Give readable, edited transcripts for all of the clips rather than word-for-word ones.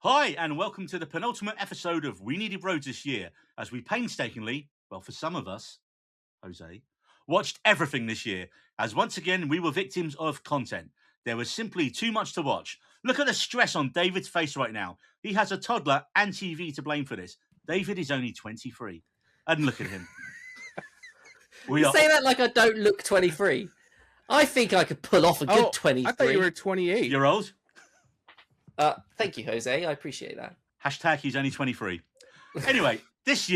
Hi, and welcome to the penultimate episode of We Needed Roads this year, as we painstakingly, well, for some of us, Jose, watched everything this year, as once again we were victims of content. There was simply too much to watch. Look at the stress on David's face right now. He has a toddler and TV to blame for this. David is only 23. And look at him. You say that like I don't look 23. I think I could pull off a good 23. I thought you were 28. You're old? Thank you, Jose. I appreciate that. Hashtag he's only 23. Anyway, this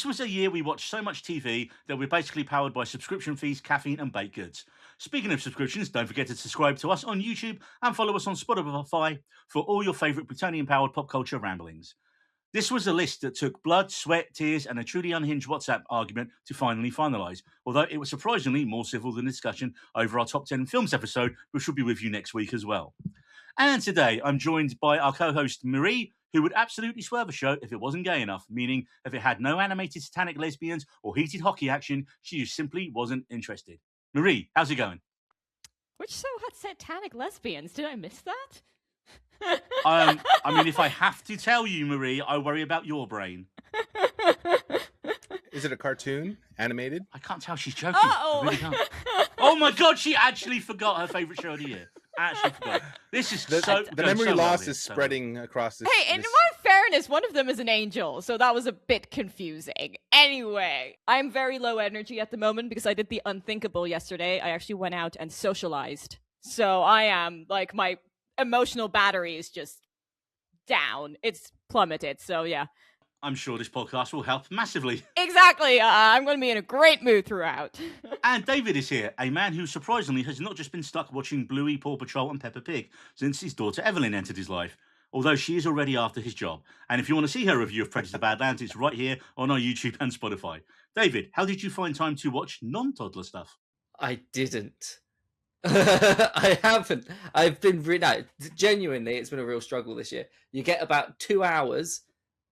was a year we watched so much TV that we're basically powered by subscription fees, caffeine, and baked goods. Speaking of subscriptions, don't forget to subscribe to us on YouTube and follow us on Spotify for all your favourite Plutonian-powered pop culture ramblings. This was a list that took blood, sweat, tears, and a truly unhinged WhatsApp argument to finally finalise, although it was surprisingly more civil than discussion over our top 10 films episode, which will be with you next week as well. And today I'm joined by our co-host Marie, who would absolutely swerve a show if it wasn't gay enough, meaning if it had no animated satanic lesbians or heated hockey action, she just simply wasn't interested. Marie, how's it going? Which show had satanic lesbians? Did I miss that? I mean, if I have to tell you, Marie, I worry about your brain. Is it a cartoon? Animated? I can't tell. She's joking. I really can't. Oh my God, she actually forgot her favourite show of the year. Actually forgot. This is the memory loss is spreading across this. Hey, in my fairness, one of them is an angel, so that was a bit confusing. Anyway, I'm very low energy at the moment because I did the unthinkable yesterday. I actually went out and socialized. So I am, like, my emotional battery is just down. It's plummeted, so yeah. I'm sure this podcast will help massively. Exactly. I'm going to be in a great mood throughout. And David is here, a man who surprisingly has not just been stuck watching Bluey, Paw Patrol and Peppa Pig since his daughter Evelyn entered his life, although she is already after his job. And if you want to see her review of Predator Badlands, it's right here on our YouTube and Spotify. David, how did you find time to watch non-toddler stuff? I didn't. I haven't. I've been genuinely, it's been a real struggle this year. You get about 2 hours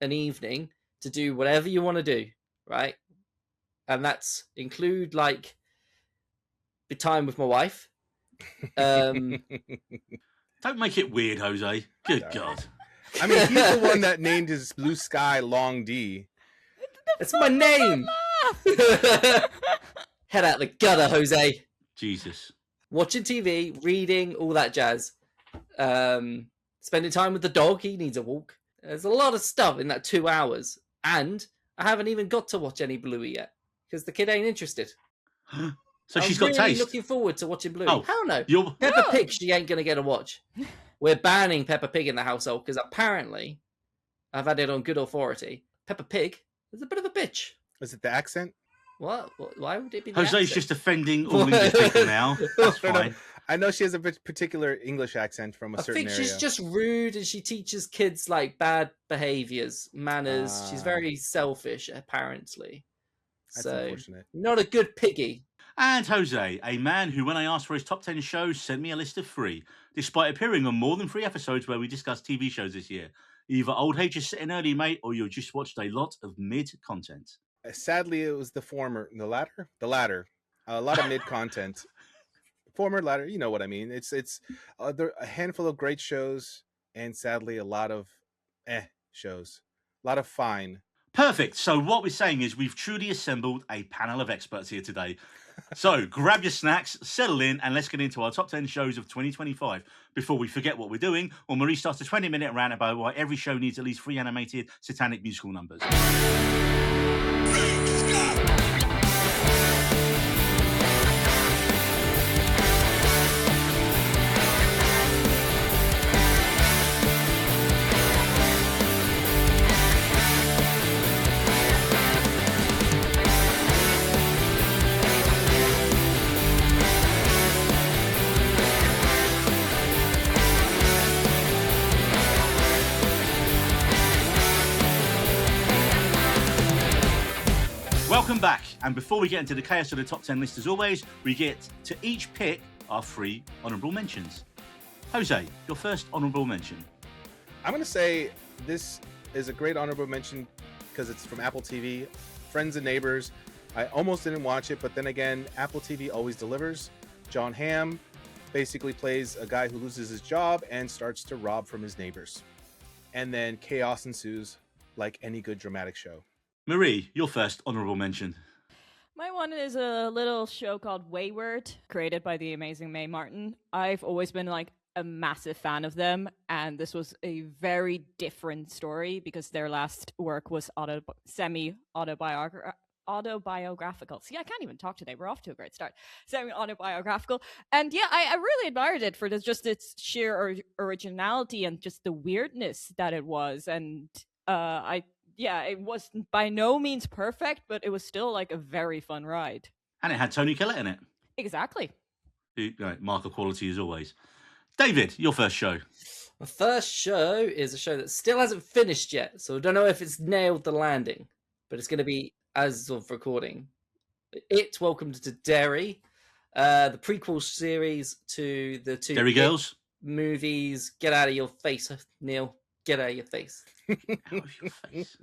an evening to do whatever you want to do, right? And that's include like the time with my wife. Don't make it weird, Jose. Good God. I mean, he's the one that named his blue sky Long D. It's my name. Head out the gutter, Jose. Jesus. Watching TV, reading, all that jazz. Spending time with the dog. He needs a walk. There's a lot of stuff in that 2 hours. And I haven't even got to watch any Bluey yet because the kid ain't interested. So she's got taste. Looking forward to watching Bluey. Oh, hell no. Peppa Pig, she ain't going to get a watch. We're banning Peppa Pig in the household because apparently, I've had it on good authority, Peppa Pig is a bit of a bitch. Is it the accent? What? Why would it be the Jose's accent? just offending all English people now. That's fine. I know she has a particular English accent from a certain area. I think she's just rude and she teaches kids like bad behaviors, manners. She's very selfish, apparently. That's unfortunate. Not a good piggy. And Jose, a man who, when I asked for his top 10 shows, sent me a list of 3, despite appearing on more than 3 episodes where we discussed TV shows this year. Either old age is sitting early, mate, or you just watched a lot of mid-content. Sadly, it was the former. The latter? The latter. A lot of mid-content. Former, latter, you know what I mean. It's there a handful of great shows, and sadly, a lot of shows. A lot of fine. Perfect. So what we're saying is we've truly assembled a panel of experts here today. So grab your snacks, settle in, and let's get into our top 10 shows of 2025 before we forget what we're doing, or Marie starts a 20-minute rant about why every show needs at least 3 animated satanic musical numbers. Welcome back, and before we get into the chaos of the top 10 list, as always, we get to each pick our 3 honourable mentions. Jose, your first honourable mention. I'm going to say this is a great honourable mention because it's from Apple TV, Friends and Neighbors. I almost didn't watch it, but then again, Apple TV always delivers. John Hamm basically plays a guy who loses his job and starts to rob from his neighbors. and then chaos ensues like any good dramatic show. Marie, your first honourable mention. My one is a little show called Wayward, created by the amazing Mae Martin. I've always been like a massive fan of them, and this was a very different story because their last work was semi-autobiographical. See, I can't even talk today. We're off to a great start. Semi-autobiographical. And yeah, I really admired it for just its sheer originality and just the weirdness that it was. And it was by no means perfect, but it was still like a very fun ride. And it had Tony Collette in it. Exactly. Mark of quality as always. David, your first show. My first show is a show that still hasn't finished yet, so I don't know if it's nailed the landing, but it's going to be as of recording. It Welcome to Derry, the prequel series to the two Derry Girls movies. Get out of your face, Neil. Get out of your face. Out of your face.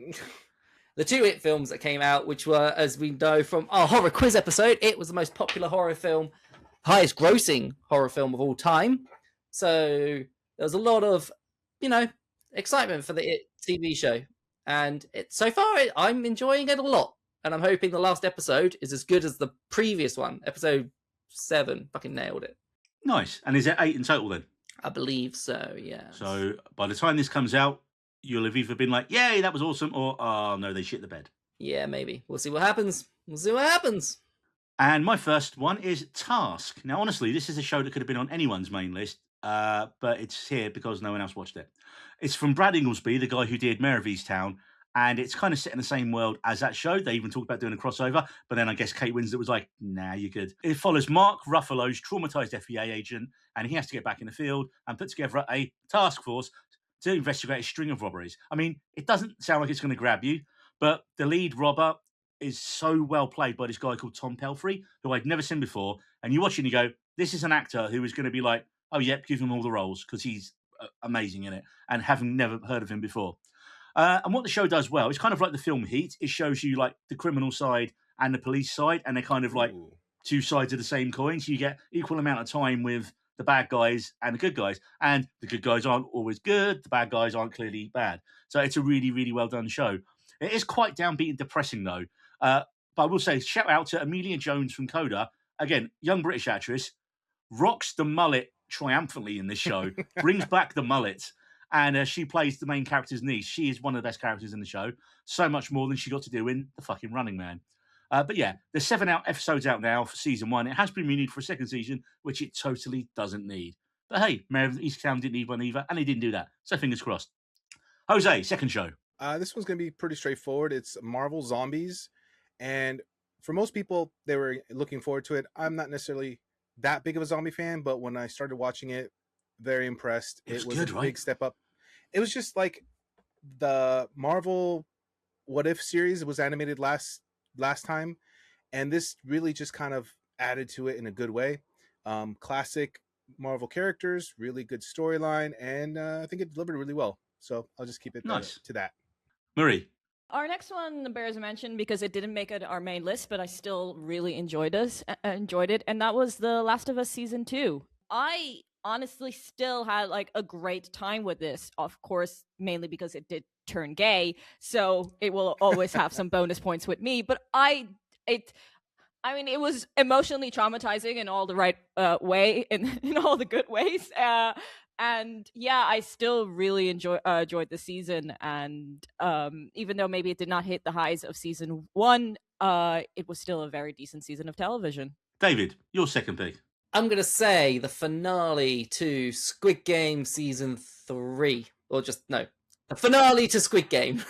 The two It films that came out, which were, as we know from our horror quiz episode, it was the most popular horror film, highest grossing horror film of all time. So there was a lot of, excitement for the It TV show. And so far, I'm enjoying it a lot. And I'm hoping the last episode is as good as the previous one. Episode 7 fucking nailed it. Nice. And is it 8 in total then? I believe so, yeah. So by the time this comes out, you'll have either been like, yay, that was awesome, or, oh, no, they shit the bed. Yeah, maybe. We'll see what happens. And my first one is Task. Now, honestly, this is a show that could have been on anyone's main list, but it's here because no one else watched it. It's from Brad Inglesby, the guy who did Mayor of Easttown, and it's kind of set in the same world as that show. They even talked about doing a crossover, but then I guess Kate Winslet was like, nah, you're good. It follows Mark Ruffalo's traumatized FBI agent, and he has to get back in the field and put together a task force to investigate a string of robberies. I mean, it doesn't sound like it's going to grab you, but the lead robber is so well played by this guy called Tom Pelphrey, who I'd never seen before. And you watch it and you go, this is an actor who is going to be like, oh, yep, give him all the roles because he's amazing in it, and having never heard of him before. And what the show does well, it's kind of like the film Heat. It shows you like the criminal side and the police side, and they're kind of like two sides of the same coin. So you get equal amount of time with the bad guys and the good guys. And the good guys aren't always good. The bad guys aren't clearly bad. So it's a really, really well done show. It is quite downbeat and depressing though. But I will say, shout out to Amelia Jones from Coda. Again, young British actress, rocks the mullet triumphantly in this show, brings back the mullet. And she plays the main character's niece. She is one of the best characters in the show. So much more than she got to do in The fucking Running Man. But yeah, there's 7 episodes out now for season 1. It has been renewed for a second season, which it totally doesn't need. But hey, Mayor of Easttown didn't need one either, and they didn't do that. So fingers crossed. Jose, second show. This one's going to be pretty straightforward. It's Marvel Zombies. And for most people, they were looking forward to it. I'm not necessarily that big of a zombie fan, but when I started watching it, very impressed. It was good, a right? big step up. It was just like the Marvel What If series was animated last time, and this really just kind of added to it in a good way. Classic Marvel characters, really good storyline, and I think it delivered really well. So I'll just keep it to that. Marie. Our next one bears a mention because it didn't make it our main list, but I still really enjoyed it, and that was The Last of Us Season 2. I honestly still had like a great time with this, of course, mainly because it did turn gay, so it will always have some bonus points with me, but it was emotionally traumatizing in all the right way, in all the good ways, and yeah, I still really enjoyed the season, and even though maybe it did not hit the highs of season 1, it was still a very decent season of television. David, your second pick. I'm going to say the finale to Squid Game Season 3. Or just, no. The finale to Squid Game.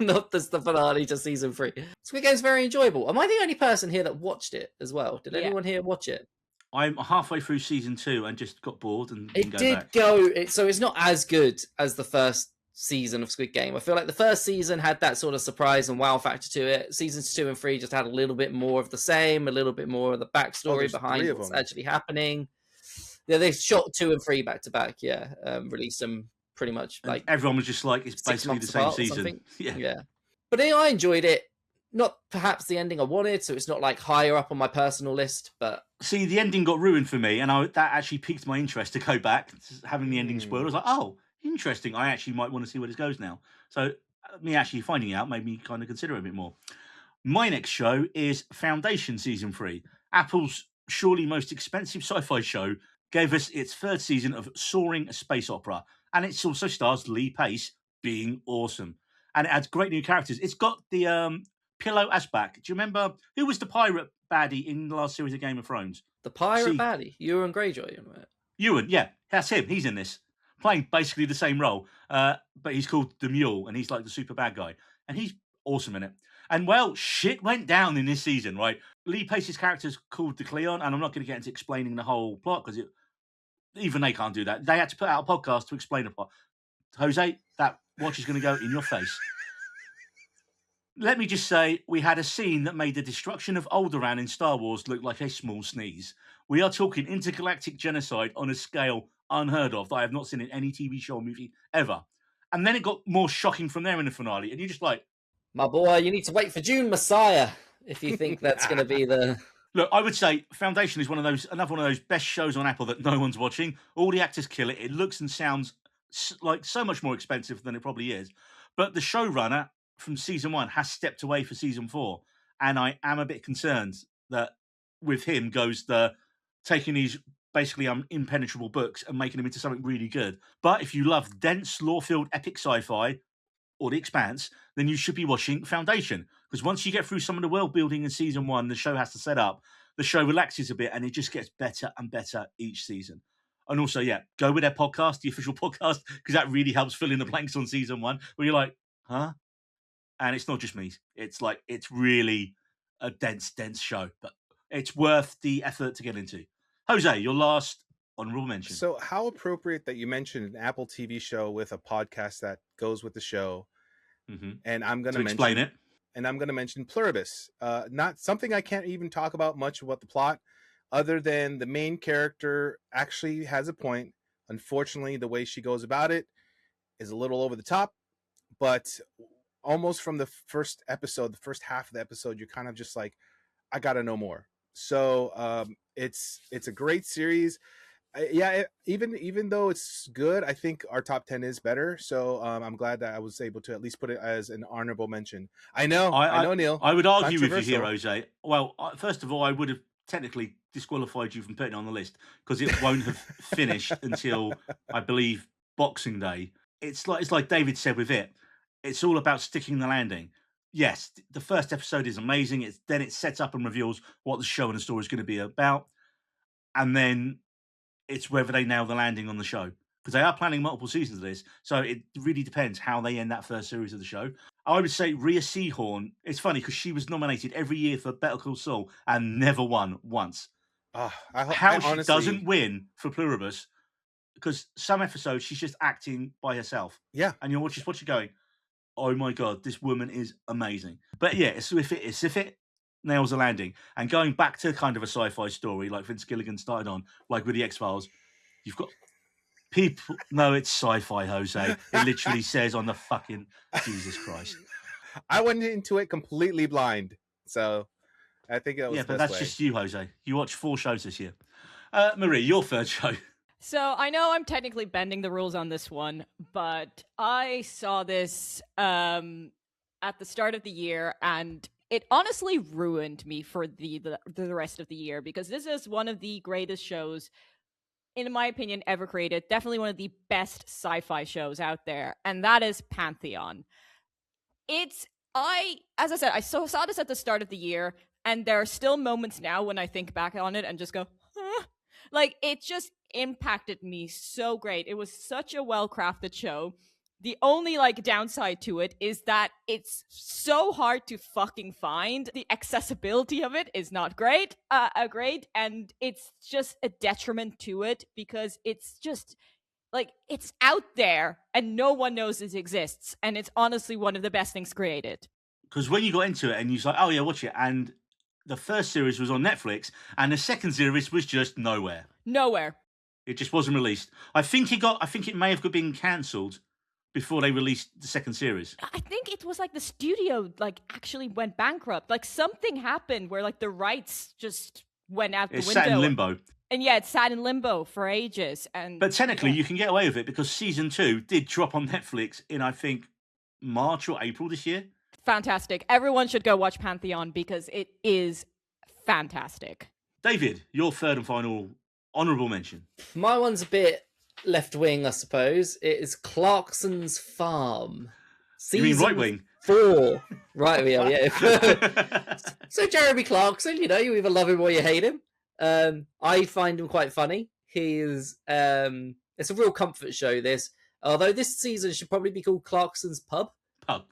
Not just the finale to Season 3. Squid Game's very enjoyable. Am I the only person here that watched it as well? Did anyone here watch it? I'm halfway through Season 2 and just got bored and it go did back. So it's not as good as the first season of Squid Game. I feel like the first season had that sort of surprise and wow factor to it. Seasons 2 and 3 just had a little bit more of the same, a little bit more of the backstory behind what's actually happening. Yeah, they shot 2 and 3 back to back. Yeah, released them pretty much like everyone was just like, it's basically the same season. Yeah, but I enjoyed it. Not perhaps the ending I wanted, so it's not like higher up on my personal list. But see, the ending got ruined for me, and that actually piqued my interest to go back. Having the ending spoiled, I was like, oh, Interesting. I actually might want to see where this goes now. So me actually finding out made me kind of consider it a bit more. My next show is Foundation Season 3. Apple's surely most expensive sci-fi show gave us its third season of soaring space opera, and it also stars Lee Pace being awesome. And it adds great new characters. It's got the Pillow as back. Do you remember who was the pirate baddie in the last series of Game of Thrones? The pirate See- baddie, Euron Greyjoy. Ewan, yeah, that's him. He's in this, playing basically the same role, but he's called the Mule, and he's like the super bad guy, and he's awesome in it. And well, shit went down in this season, right? Lee Pace's character's called the Cleon, and I'm not going to get into explaining the whole plot because even they can't do that. They had to put out a podcast to explain the plot. Jose, that watch is going to go in your face. Let me just say, we had a scene that made the destruction of Alderaan in Star Wars look like a small sneeze. We are talking intergalactic genocide on a scale unheard of that I have not seen in any TV show or movie ever. And then it got more shocking from there in the finale, and you're just like, My boy, you need to wait for June Messiah if you think that's going to be the... look, I would say Foundation is another one of those best shows on Apple that no one's watching. All the actors kill it. It looks and sounds like so much more expensive than it probably is. But the showrunner from season 1 has stepped away for season 4, and I am a bit concerned that with him goes the taking these basically impenetrable books and making them into something really good. But if you love dense, lore-filled epic sci-fi or The Expanse, then you should be watching Foundation. Because once you get through some of the world building in season 1, the show has to set up, the show relaxes a bit and it just gets better and better each season. And also, yeah, go with their podcast, the official podcast, because that really helps fill in the blanks on season 1, where you're like, huh? And it's not just me. It's like, it's really a dense show, but it's worth the effort to get into. Jose, your last honorable mention. So how appropriate that you mentioned an Apple TV show with a podcast that goes with the show. And I'm going to explain it. And I'm going to mention Pluribus. Not something I can't even talk about much about the plot, other than the main character actually has a point. Unfortunately, the way she goes about it is a little over the top, but almost from the first episode, the first half of the episode, you're kind of just like, I got to know more. So it's a great series. Even though it's good, I think our top 10 is better. So I'm glad that I was able to at least put it as an honorable mention. I know, Neil. I would argue with you here, Jose. Well, first of all, I would have technically disqualified you from putting it on the list because it won't have finished until, I believe, Boxing Day. It's like David said with it. It's all about sticking the landing. Yes, the first episode is amazing. Then it sets up and reveals what the show and the story is going to be about. And then it's whether they nail the landing on the show, because they are planning multiple seasons of this. So it really depends how they end that first series of the show. I would say Rhea Seehorn. It's funny because she was nominated every year for Better Call Saul and never won once. How she doesn't win for Pluribus, because some episodes she's just acting by herself. Yeah. And you're just watching going, oh my God, this woman is amazing. But yeah, it's if it nails the landing. And going back to kind of a sci-fi story like Vince Gilligan started on, like with the X-Files, you've got people... No, it's sci-fi, Jose. It literally says on the fucking... Jesus Christ. I went into it completely blind. So I think that was but that's just you, Jose. You watched 4 shows this year. Marie, your third show. So I know I'm technically bending the rules on this one, but I saw this at the start of the year, and it honestly ruined me for the rest of the year, because this is one of the greatest shows, in my opinion, ever created. Definitely one of the best sci-fi shows out there, and that is Pantheon. As I said, I saw this at the start of the year, and there are still moments now when I think back on it and just go, huh? Like, it just impacted me so great. It was such a well-crafted show. The only downside to it is that it's so hard to fucking find. The accessibility of it is not great, and it's just a detriment to it, because it's just it's out there and no one knows it exists, and it's honestly one of the best things created. Because when you got into it and you was like, oh yeah, watch it, and the first series was on Netflix and the second series was just nowhere. It just wasn't released. I think it may have been cancelled before they released the second series. I think it was the studio actually went bankrupt. Something happened where the rights just went out the window. It's sat in limbo. And yeah, it sat in limbo for ages. And But technically, yeah. you can get away with it because season 2 did drop on Netflix in, I think, March or April this year. Fantastic. Everyone should go watch Pantheon because it is fantastic. David, your third and final honourable mention. My one's a bit left wing, I suppose. It is Clarkson's Farm. You mean right wing? 4. Right, yeah. So Jeremy Clarkson, you either love him or you hate him. I find him quite funny. He's it's a real comfort show, this. Although this season should probably be called Clarkson's Pub.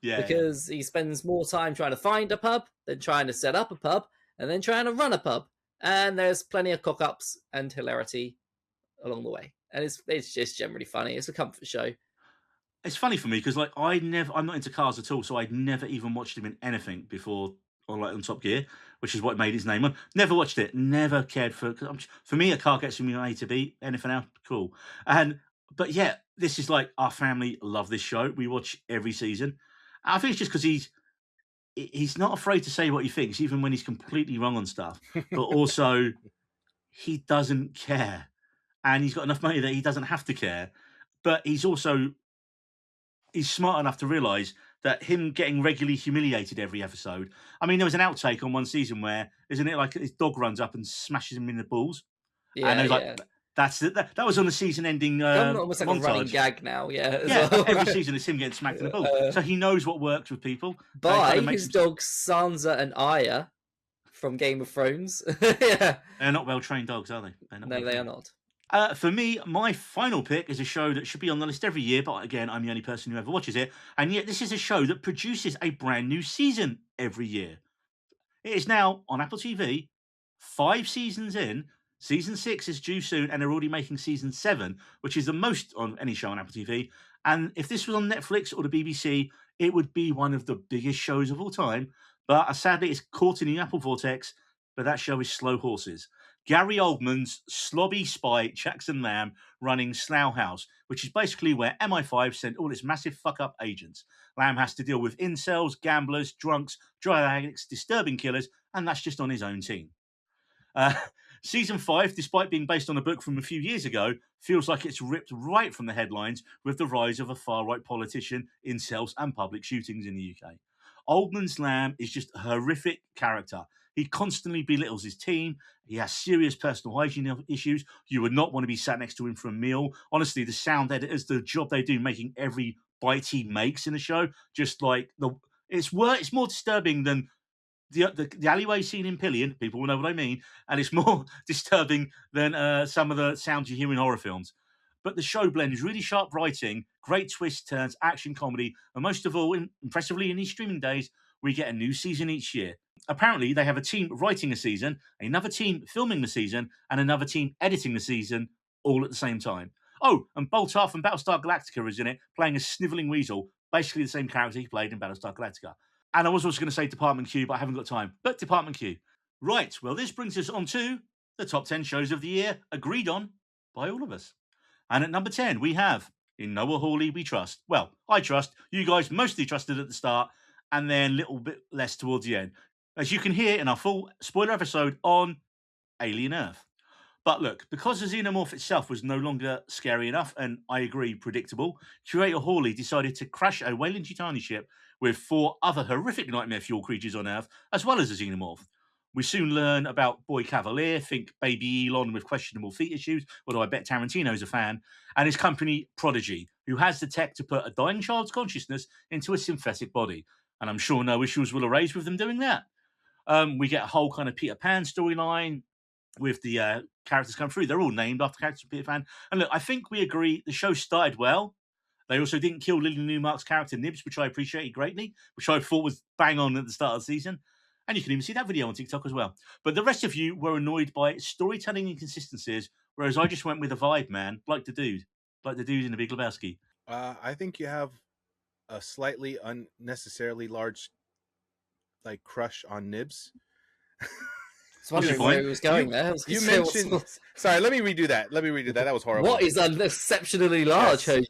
Yeah. Because he spends more time trying to find a pub than trying to set up a pub and then trying to run a pub. And there's plenty of cock-ups and hilarity along the way. And it's just generally funny. It's a comfort show. It's funny for me because I'm not into cars at all, so I'd never even watched him in anything before on Top Gear, which is what made his name on. Never watched it. Never cared for. For me, a car gets me from A to B. Anything else, cool. But yeah, this is our family love this show. We watch every season. I think it's just because he's not afraid to say what he thinks, even when he's completely wrong on stuff. But also, he doesn't care, and he's got enough money that he doesn't have to care. But he's smart enough to realise that him getting regularly humiliated every episode. I mean, there was an outtake on one season where, isn't it, his dog runs up and smashes him in the balls? Yeah, and I was that's it. That was on the season-ending almost like montage. a running gag now, Yeah, well. every season it's him getting smacked in the balls. So he knows what works with people. By his dogs Sansa and Arya from Game of Thrones. Yeah. They're not well-trained dogs, are they? No, they are not. For me, my final pick is a show that should be on the list every year, but again, I'm the only person who ever watches it. And yet this is a show that produces a brand new season every year. It is now on Apple TV, 5 seasons in. Season 6 is due soon, and they're already making season 7, which is the most on any show on Apple TV. And if this was on Netflix or the BBC, it would be one of the biggest shows of all time. But sadly, it's caught in the Apple vortex, but that show is Slow Horses. Gary Oldman's slobby spy Jackson Lamb running Slough House, which is basically where MI5 sent all its massive fuck-up agents. Lamb has to deal with incels, gamblers, drunks, drug addicts, disturbing killers, and that's just on his own team. Season 5, despite being based on a book from a few years ago, feels like it's ripped right from the headlines with the rise of a far-right politician, incels, and public shootings in the UK. Oldman's Lamb is just a horrific character. He constantly belittles his team. He has serious personal hygiene issues. You would not want to be sat next to him for a meal. Honestly, the sound editors, the job they do making every bite he makes in the show, it's more disturbing than the alleyway scene in Pillion. People will know what I mean. And it's more disturbing than some of the sounds you hear in horror films. But the show blends really sharp writing, great twists, turns, action, comedy, and most of all, impressively in these streaming days, we get a new season each year. Apparently, they have a team writing a season, another team filming the season, and another team editing the season all at the same time. Oh, and Boltar from Battlestar Galactica is in it, playing a snivelling weasel, basically the same character he played in Battlestar Galactica. And I was also going to say Department Q, but I haven't got time. But Department Q. Right, well, this brings us on to the top 10 shows of the year, agreed on by all of us. And at number 10, we have In Noah Hawley We Trust. Well, I trust. You guys mostly trusted at the start, and then a little bit less towards the end. As you can hear in our full spoiler episode on Alien Earth. But look, because the xenomorph itself was no longer scary enough, and I agree, predictable, curator Hawley decided to crash a Weyland-Yutani ship with 4 other horrific nightmare fuel creatures on Earth, as well as a xenomorph. We soon learn about Boy Cavalier, think baby Elon with questionable feet issues, although I bet Tarantino's a fan, and his company Prodigy, who has the tech to put a dying child's consciousness into a synthetic body. And I'm sure no issues will arise with them doing that. We get a whole kind of Peter Pan storyline with the characters come through. They're all named after characters of Peter Pan. And look, I think we agree the show started well. They also didn't kill Lily Newmark's character Nibs, which I appreciated greatly, which I thought was bang on at the start of the season. And you can even see that video on TikTok as well. But the rest of you were annoyed by storytelling inconsistencies, whereas I just went with a vibe, man, like the dude in The Big Lebowski. I think you have a slightly unnecessarily large crush on Nibs. I was wondering where he was going there. You mentioned. Sorry, let me redo that. That was horrible. What is unexceptionally large, Jose?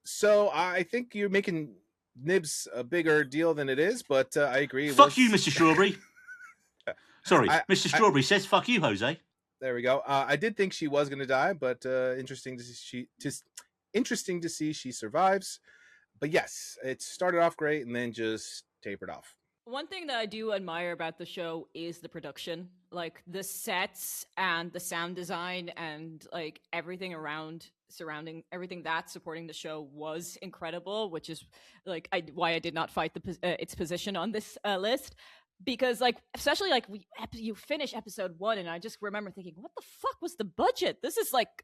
So I think you're making Nibs a bigger deal than it is, but I agree. Fuck you, Mr. Strawberry. Sorry, Mr. Strawberry says fuck you, Jose. There we go. I did think she was going to die, but interesting to see she survives. But yes, it started off great and then just tapered off. One thing that I do admire about the show is the production. Like the sets and the sound design and like everything surrounding everything that's supporting the show was incredible, which is like why I did not fight its position on this list. Because like especially like you finish episode 1 and I just remember thinking, what the fuck was the budget? This is like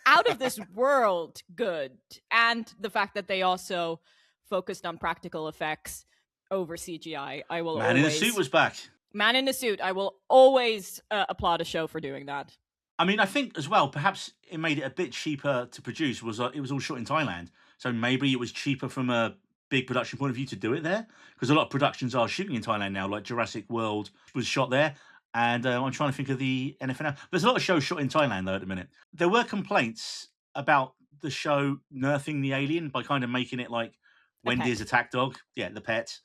out of this world good. And the fact that they also focused on practical effects over CGI. I will Man in a Suit was back. Man in a Suit. I will always applaud a show for doing that. I mean, I think as well, perhaps it made it a bit cheaper to produce. It was all shot in Thailand, so maybe it was cheaper from a big production point of view to do it there, because a lot of productions are shooting in Thailand now, like Jurassic World was shot there. And I'm trying to think of the NFL. There's a lot of shows shot in Thailand, though, at the minute. There were complaints about the show nerfing the alien by kind of making it like Wendy's attack dog. Yeah, the pet.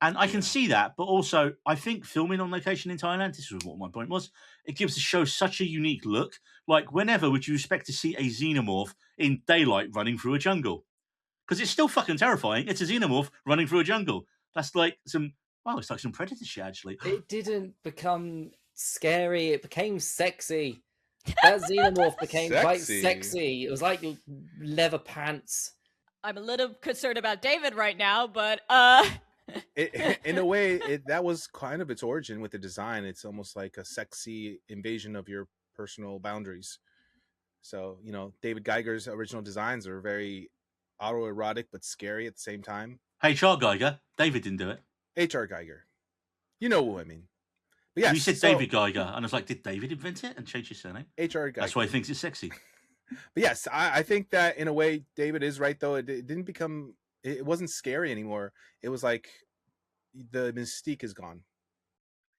And I can see that, but also I think filming on location in Thailand, this was what my point was, it gives the show such a unique look. Like, whenever would you expect to see a xenomorph in daylight running through a jungle? Because it's still fucking terrifying. It's a xenomorph running through a jungle. That's like it's like some Predator shit, actually. It didn't become scary. It became sexy. That xenomorph became quite sexy. It was like leather pants. I'm a little concerned about David right now, but in a way, that was kind of its origin with the design. It's almost like a sexy invasion of your personal boundaries. So, David Geiger's original designs are very autoerotic but scary at the same time. H.R. Geiger. David didn't do it. H.R. Geiger. You know who I mean. But yes, you said David Geiger, and I was like, did David invent it and change his surname? H.R. Geiger. That's why he thinks it's sexy. But yes, I think that in a way, David is right, though. It didn't become... It wasn't scary anymore. It was like the mystique is gone.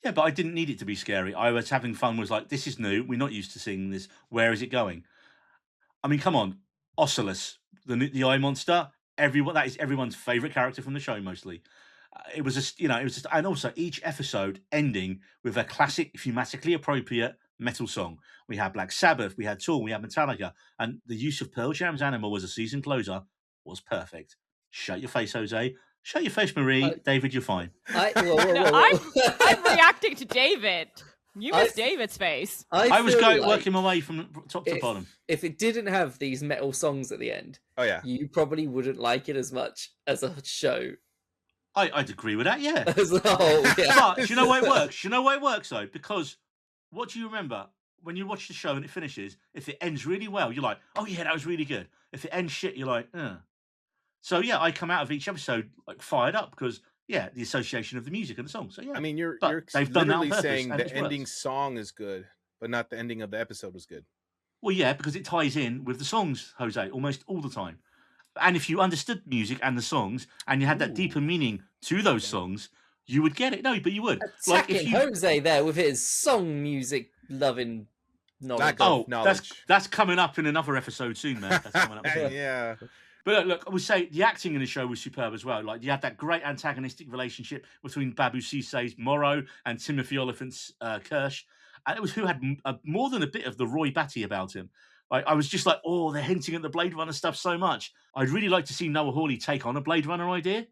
Yeah, but I didn't need it to be scary. I was having fun. Was like, this is new. We're not used to seeing this. Where is it going? I mean, come on. Ocelus, the eye monster. That is everyone's favorite character from the show, mostly. It was just, and also each episode ending with a classic, thematically appropriate metal song. We had Black Sabbath, we had Tool, we had Metallica, and the use of Pearl Jam's Animal as a season closer was perfect. Shut your face, Jose. Shut your face, Marie. David, you're fine. I'm reacting to David. You missed David's face. I was working my way from top to bottom. If it didn't have these metal songs at the end, you probably wouldn't like it as much as a show. I'd agree with that, yeah. As a whole, yeah. But do you know why it works? You know why it works, though? Because what do you remember when you watch the show and it finishes? If it ends really well, you're like, oh, yeah, that was really good. If it ends shit, you're like, So, yeah, I come out of each episode like fired up because, the association of the music and the song. So, yeah. I mean, you're they've done that on purpose, saying the ending song is good, but not the ending of the episode was good. Well, yeah, because it ties in with the songs, Jose, almost all the time. And if you understood music and the songs and you had that deeper meaning to those songs, you would get it. No, but you would. Attacking Jose there with his song music loving knowledge. That's coming up in another episode soon, man. That's coming up soon. Yeah. But look, I would say the acting in the show was superb as well. Like, you had that great antagonistic relationship between Babu Cisse's Morrow and Timothy Oliphant's Kirsch. And it was who had more than a bit of the Roy Batty about him. I was just like, they're hinting at the Blade Runner stuff so much. I'd really like to see Noah Hawley take on a Blade Runner idea,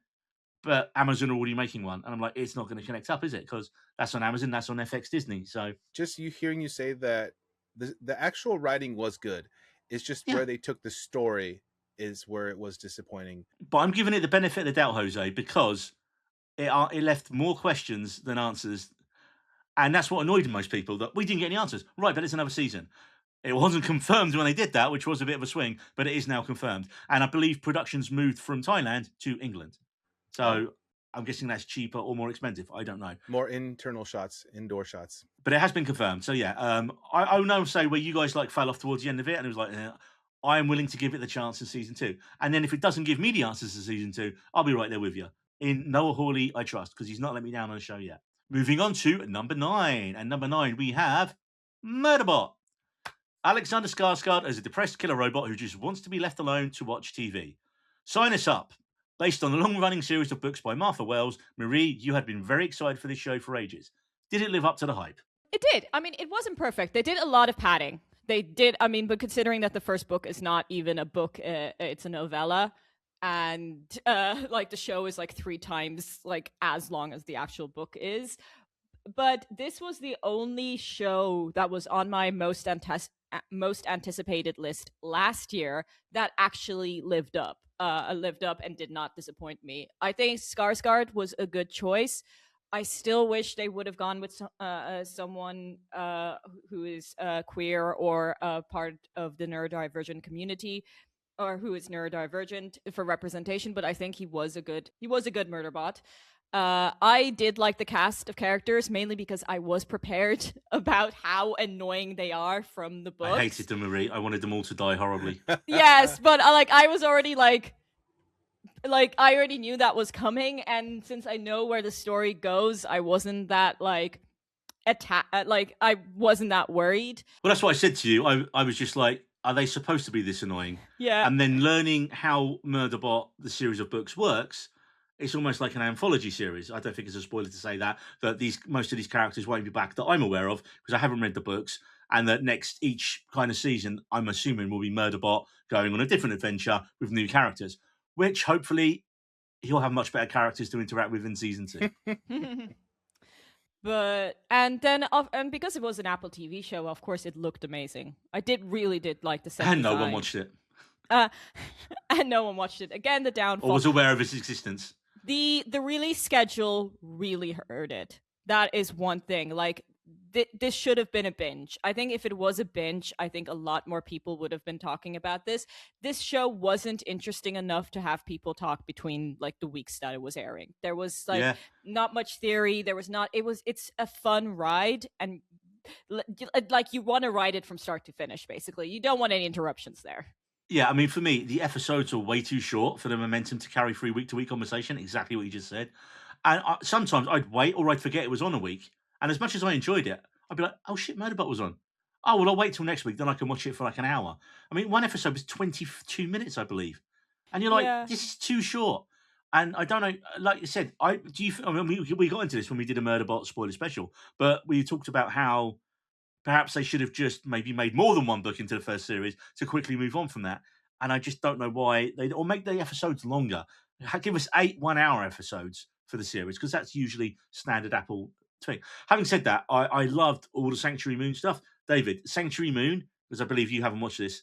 but Amazon are already making one. And I'm like, it's not going to connect up, is it? Because that's on Amazon, that's on FX Disney. So just hearing you say that the actual writing was good. It's just where they took the story is where it was disappointing. But I'm giving it the benefit of the doubt, Jose, because it left more questions than answers. And that's what annoyed most people, that we didn't get any answers. Right, but it's another season. It wasn't confirmed when they did that, which was a bit of a swing, but it is now confirmed. And I believe productions moved from Thailand to England. So I'm guessing that's cheaper or more expensive. I don't know. More internal shots, indoor shots. But it has been confirmed. So, I know, say, where you guys fell off towards the end of it, and it was like, I am willing to give it the chance in season 2. And then if it doesn't give me the answers to season 2, I'll be right there with you. In Noah Hawley, I trust, because he's not let me down on the show yet. Moving on to number 9. And number 9, we have Murderbot. Alexander Skarsgård as a depressed killer robot who just wants to be left alone to watch TV. Sign us up. Based on a long-running series of books by Martha Wells, Marie, you had been very excited for this show for ages. Did it live up to the hype? It did. I mean, it wasn't perfect. They did a lot of padding. They did. I mean, but considering that the first book is not even a book, it's a novella, and like the show is like 3 times like as long as the actual book is. But this was the only show that was on my most anticipated list last year that actually lived up and did not disappoint me. I think Skarsgård was a good choice. I still wish they would have gone with someone who is queer or part of the neurodivergent community, or who is neurodivergent for representation. But I think he was a good Murderbot. I did like the cast of characters, mainly because I was prepared about how annoying they are from the books. I hated them, Marie. I wanted them all to die horribly. Yes, but I was already like I already knew that was coming, and since I know where the story goes, I wasn't that I wasn't that worried. Well, that's what I said to you. I was just like, are they supposed to be this annoying? Yeah. And then learning how Murderbot, the series of books, works, it's almost like an anthology series. I don't think it's a spoiler to say that most of these characters won't be back that I'm aware of, because I haven't read the books, and that each kind of season, I'm assuming, will be Murderbot going on a different adventure with new characters, which hopefully he'll have much better characters to interact with in season 2. And because it was an Apple TV show, of course it looked amazing. I really did like the set And no design. one watched it. And no one watched it. Again, the downfall. Or was aware of its existence. The release schedule really hurt it. That is one thing. This should have been a binge. I think if it was a binge, I think a lot more people would have been talking about this. This show wasn't interesting enough to have people talk between the weeks that it was airing. There was not much theory. There was not. It's a fun ride, and you want to ride it from start to finish. Basically, you don't want any interruptions there. Yeah, I mean, for me, the episodes are way too short for the momentum to carry through week-to-week conversation, exactly what you just said. And sometimes I'd wait, or I'd forget it was on a week. And as much as I enjoyed it, I'd be like, oh shit, Murderbot was on. Oh, well, I'll wait till next week, then I can watch it for an hour. I mean, one episode was 22 minutes, I believe. And you're like, This is too short. And I don't know, like you said, we got into this when we did a Murderbot spoiler special, but we talked about how perhaps they should have just maybe made more than one book into the first series to quickly move on from that. And I just don't know why or make the episodes longer. Give us 8 1-hour episodes for the series, because that's usually standard Apple thing. Having said that, I loved all the Sanctuary Moon stuff. David, Sanctuary Moon, because I believe you haven't watched this,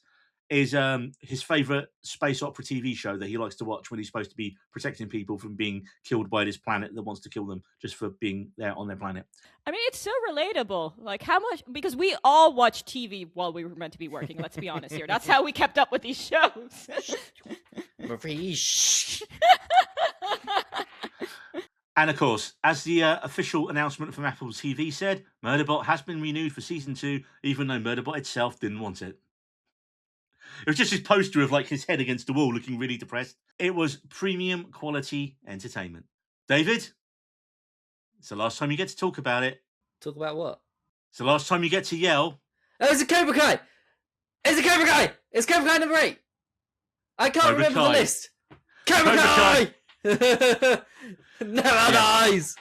is his favourite space opera TV show that he likes to watch when he's supposed to be protecting people from being killed by this planet that wants to kill them just for being there on their planet. I mean, it's so relatable. How much, because we all watch TV while we were meant to be working, let's be honest here. That's how we kept up with these shows. Marie, And of course, as the official announcement from Apple TV said, Murderbot has been renewed for season 2, even though Murderbot itself didn't want it. It was just his poster of his head against the wall looking really depressed. It was premium quality entertainment. David, it's the last time you get to talk about it. Talk about what? It's the last time you get to yell. Oh, it's a Cobra Kai! It's a Cobra Kai! It's Cobra Kai number 8! I can't remember the list! Cobra Kai! Never dies!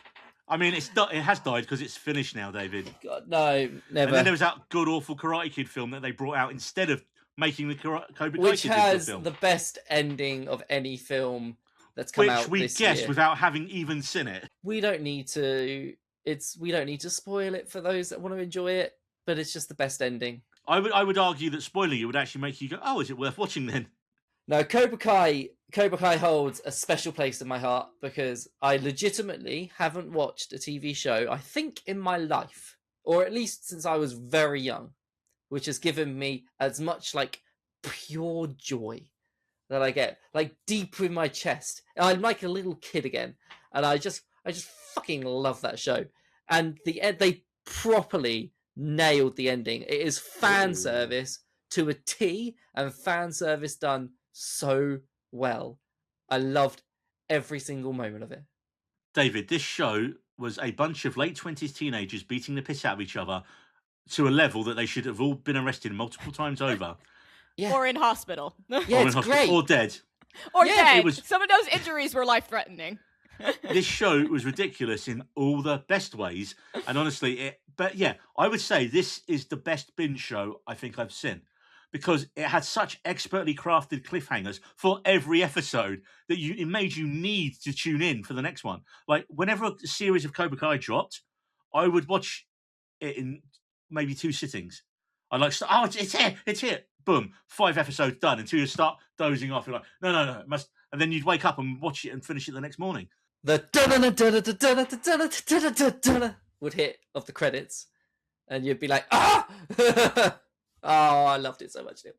I mean, it has died because it's finished now, David. God, no, never. And then there was that good, awful Karate Kid film that they brought out instead of making the Cobra Kai which Kid has film. The best ending of any film that's come out this year. Which we guessed without having even seen it. We don't need to spoil it for those that want to enjoy it, but it's just the best ending. I would argue that spoiling it would actually make you go, oh, is it worth watching then? No, Cobra Kai holds a special place in my heart because I legitimately haven't watched a TV show, I think, in my life, or at least since I was very young, which has given me as much pure joy that I get, deep in my chest. I'm like a little kid again, and I just fucking love that show. And they properly nailed the ending. It is fan service to a T, and fan service done so well. I loved every single moment of it. David, this show was a bunch of late 20s teenagers beating the piss out of each other to a level that they should have all been arrested multiple times over. Yeah. Or in hospital. Yeah, it's great. Or dead. Or dead. Some of those injuries were life-threatening. This show was ridiculous in all the best ways, and honestly, but yeah, I would say this is the best binge show I think I've seen because it had such expertly crafted cliffhangers for every episode that it made you need to tune in for the next one. Like whenever a series of Cobra Kai dropped, I would watch it in maybe 2 sittings. I like, oh, it's here, boom, 5 episodes done until you start dozing off. You're like, no, it must, and then you'd wake up and watch it and finish it the next morning. The would hit of the credits, and you'd be like, ah! Oh, I loved it so much, Neil.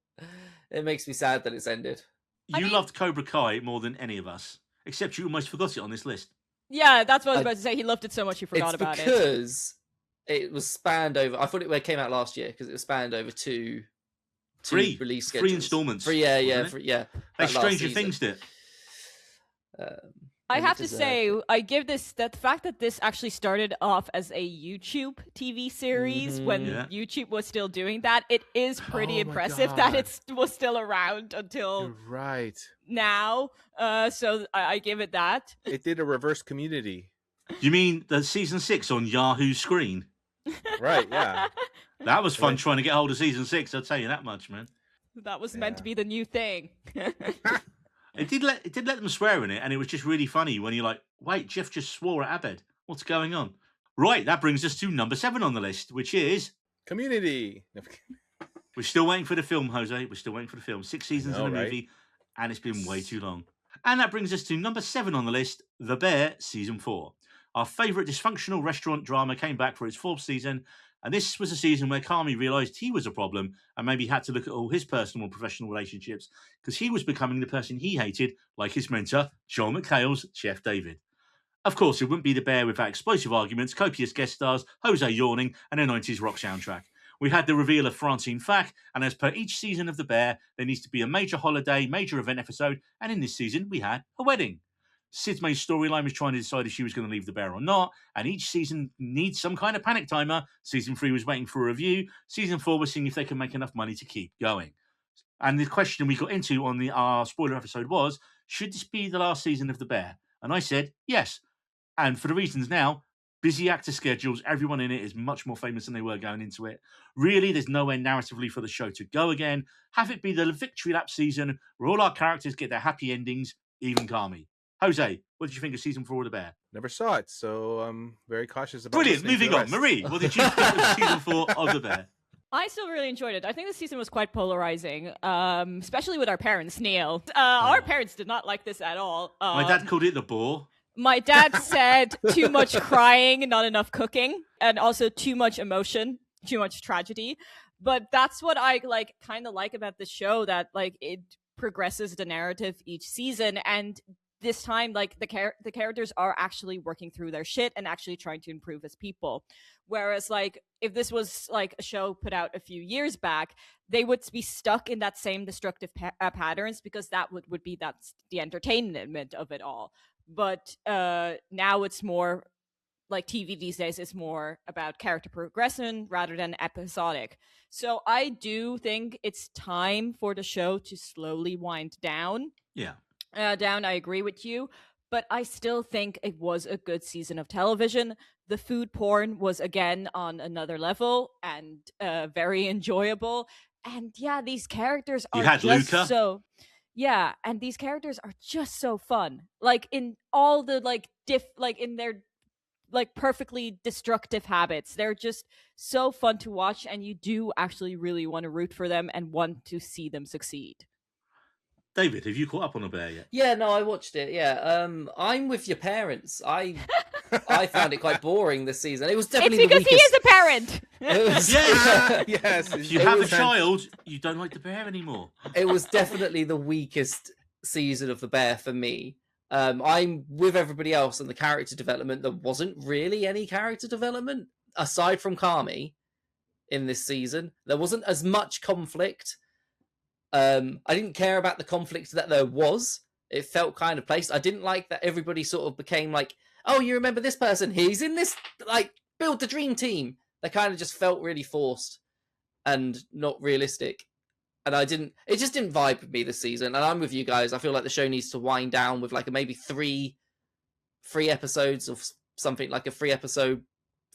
It makes me sad that it's ended. You loved Cobra Kai more than any of us, except you almost forgot it on this list. Yeah, that's what I was about to say. He loved it so much he forgot about it. Because it was spanned over. I thought it came out last year because it was spanned over two release schedules. 3 installments. Yeah. They Stranger Things did. I have to say, I give this the fact that this actually started off as a YouTube TV series when YouTube was still doing that. It is pretty impressive that it was still around until now. So I give it that. It did a reverse Community. You mean the season 6 on Yahoo screen? Right, yeah. That was fun trying to get hold of season 6, I'll tell you that much, man. That was meant to be the new thing. It did let them swear in it, and it was just really funny when you're like, wait, Jeff just swore at Abed. What's going on? Right, that brings us to number 7 on the list, which is... Community. We're still waiting for the film, Jose. We're still waiting for the film. 6 seasons in a movie, and it's been way too long. And that brings us to number 7 on the list, The Bear, Season 4. Our favourite dysfunctional restaurant drama came back for its 4th season, and this was a season where Kami realised he was a problem and maybe had to look at all his personal and professional relationships because he was becoming the person he hated, like his mentor, Joel McHale's Chef David. Of course, it wouldn't be The Bear without explosive arguments, copious guest stars, Jose yawning, and a 90s rock soundtrack. We had the reveal of Francine Fack, and as per each season of The Bear, there needs to be a major holiday, major event episode, and in this season, we had a wedding. Sid's main storyline was trying to decide if she was going to leave the bear or not, and each season needs some kind of panic timer. Season 3 was waiting for a review. Season 4 was seeing if they can make enough money to keep going. And the question we got into on our spoiler episode was, should this be the last season of The Bear? And I said, yes. And for the reasons now, busy actor schedules, everyone in it is much more famous than they were going into it. Really, there's nowhere narratively for the show to go again. Have it be the victory lap season where all our characters get their happy endings, even Kami. Jose, what did you think of season 4 of The Bear? Never saw it, so I'm very cautious about Brilliant. Moving on. Marie, what did you think of season 4 of The Bear? I still really enjoyed it. I think the season was quite polarizing, especially with our parents, Neil. Our parents did not like this at all. My dad called it the bore. My dad said too much crying, not enough cooking, and also too much emotion, too much tragedy. But that's what I kind of like about the show, that it progresses the narrative each season, and this time, the characters are actually working through their shit and actually trying to improve as people. Whereas, if this was a show put out a few years back, they would be stuck in that same destructive patterns because that's the entertainment of it all. But now it's more like TV these days is more about character progression rather than episodic. So I do think it's time for the show to slowly wind down. Yeah. I agree with you, but I still think it was a good season of television. The food porn was again on another level and very enjoyable. And yeah, these characters are and these characters are just so fun. In all the in their perfectly destructive habits, they're just so fun to watch, and you do actually really want to root for them and want to see them succeed. David, have you caught up on The Bear yet? Yeah, no, I watched it. Yeah, I'm with your parents. I found it quite boring this season. It was definitely because he is a parent. Yes. If you have a child, you don't like The Bear anymore. It was definitely the weakest season of The Bear for me. I'm with everybody else on the character development. There wasn't really any character development aside from Kami in this season. There wasn't as much conflict. I didn't care about the conflict that there was. It felt kind of placed. I didn't like that everybody sort of became like, oh, you remember this person? He's in this, build the dream team. They kind of just felt really forced and not realistic. And it just didn't vibe with me this season. And I'm with you guys. I feel like the show needs to wind down with maybe 3 3 episodes of something like a 3 episode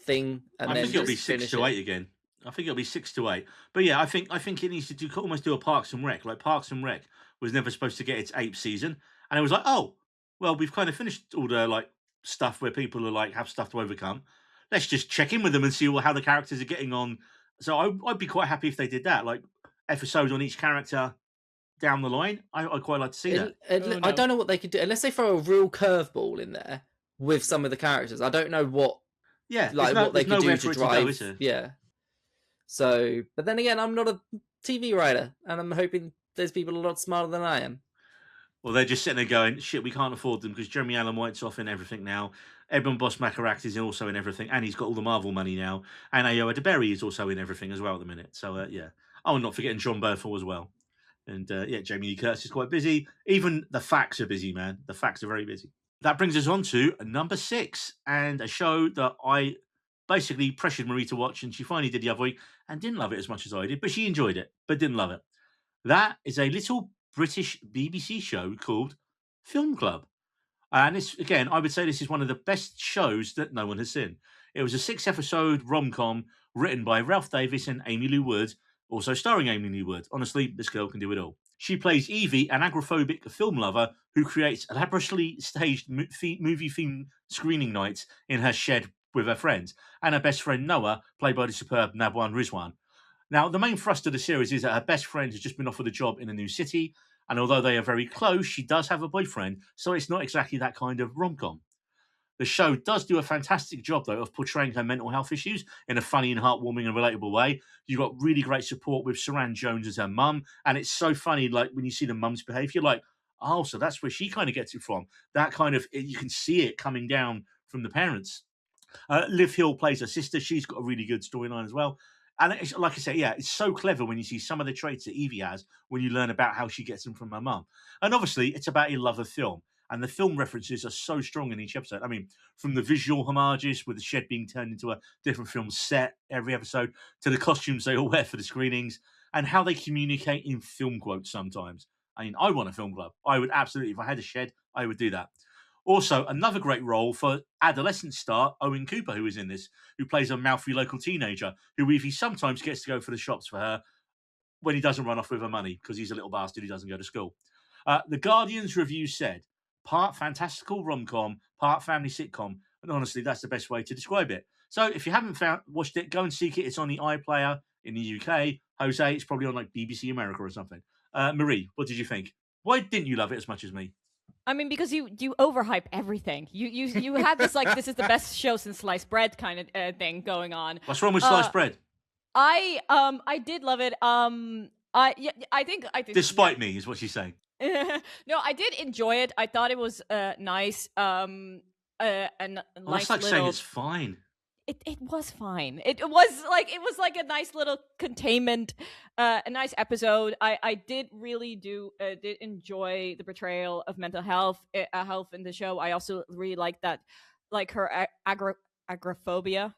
thing, and I then think it'll be just 6 finish to it. 8 again. I think it'll be 6 to 8. But yeah, I think it needs to almost do a Parks and Rec. Like Parks and Rec was never supposed to get its 8th season, and it was like, oh, well, we've kind of finished all the like stuff where people are like have stuff to overcome. Let's just check in with them and see how the characters are getting on. So I'd be quite happy if they did that, like episodes on each character down the line. I'd quite like to see that. Oh, I no. don't know what they could do unless they throw a real curveball in there with some of the characters. I don't know what Yeah, like what they could do nowhere to for it to drive. go, is there? Yeah. So, but then again, I'm not a TV writer, and I'm hoping there's people a lot smarter than I am. Well, they're just sitting there going, shit, we can't afford them because Jeremy Allen White's off in everything now. Edmund Boss Macaract is also in everything, and he's got all the Marvel money now. And Ayo DeBerry is also in everything as well at the minute. So, yeah. Oh, and not forgetting John Berthel as well. And, yeah, Jamie Lee Curtis is quite busy. Even the facts are busy, man. The facts are very busy. That brings us on to number 6, and a show that I basically pressured Marie to watch, and she finally did the other week and didn't love it as much as I did, but she enjoyed it, but didn't love it. That is a little British BBC show called Film Club. And this, again, I would say this is one of the best shows that no one has seen. It was a 6-episode rom-com written by Ralph Davis and Amy Lou Wood, also starring Amy Lou Wood. Honestly, this girl can do it all. She plays Evie, an agoraphobic film lover who creates elaborately staged movie-themed screening nights in her shed with her friends, and her best friend Noah, played by the superb Nabwan Rizwan. Now, the main thrust of the series is that her best friend has just been offered a job in a new city, and although they are very close, she does have a boyfriend, so it's not exactly that kind of rom-com. The show does do a fantastic job, though, of portraying her mental health issues in a funny and heartwarming and relatable way. You've got really great support with Saran Jones as her mum, and it's so funny, like, when you see the mum's behaviour, like, oh, so that's where she kind of gets it from. That kind of, you can see it coming down from the parents. Liv Hill plays her sister. She's got a really good storyline as well. And it's, like I say, yeah, it's so clever when you see some of the traits that Evie has when you learn about how she gets them from her mum. And obviously, it's about a love of film. And the film references are so strong in each episode. I mean, from the visual homages with the shed being turned into a different film set every episode, to the costumes they all wear for the screenings, and how they communicate in film quotes sometimes. I mean, I want a film club. I would absolutely, if I had a shed, I would do that. Also, another great role for adolescent star Owen Cooper, who is in this, who plays a mouthy local teenager who he sometimes gets to go for the shops for her when he doesn't run off with her money because he's a little bastard who doesn't go to school. The Guardian's review said, part fantastical rom-com, part family sitcom, and honestly, that's the best way to describe it. So if you haven't watched it, go and seek it. It's on the iPlayer in the UK. Jose, it's probably on like BBC America or something. Marie, what did you think? Why didn't you love it as much as me? I mean, because you overhype everything. You had this like this is the best show since sliced bread kind of thing going on. What's wrong with sliced bread? I did love it. I think Despite me, is what she's saying. No, I did enjoy it. I thought it was nice. And Well, nice that's like little. saying it's fine. It was fine. It was like a nice little containment, a nice episode. I did really did enjoy the portrayal of mental health in the show. I also really liked that, like her agoraphobia,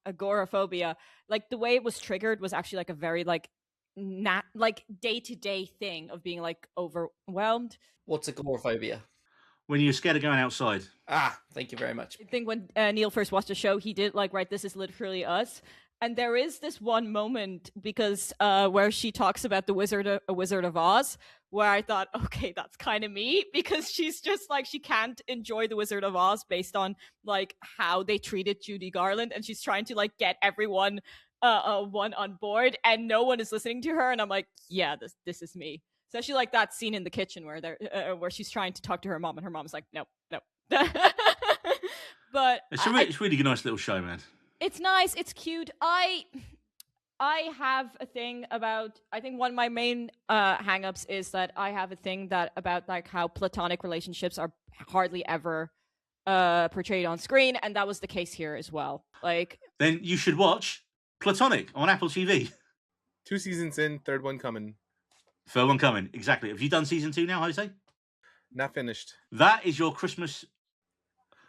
agoraphobia. Like the way it was triggered was actually like a very like day-to-day thing of being like overwhelmed. What's agoraphobia? When you're scared of going outside. Ah, thank you very much. I think when Neil first watched the show, he did like write, "This is literally us." And there is this one moment because where she talks about the Wizard of Oz, where I thought, okay, that's kind of me, because she's just like, she can't enjoy the Wizard of Oz based on like how they treated Judy Garland, and she's trying to like get everyone one on board, and no one is listening to her. And I'm like, yeah, this is me. Especially like that scene in the kitchen where she's trying to talk to her mom, and her mom's like, no. But it's really a nice little show, man. It's nice. It's cute. I have a thing about. I think one of my main hangups is that I have a thing about like how platonic relationships are hardly ever portrayed on screen, and that was the case here as well. Like, then you should watch Platonic on Apple TV. 2 seasons in, third one coming. Third one coming, exactly. Have you done season 2 now, Jose? Not finished. That is your Christmas.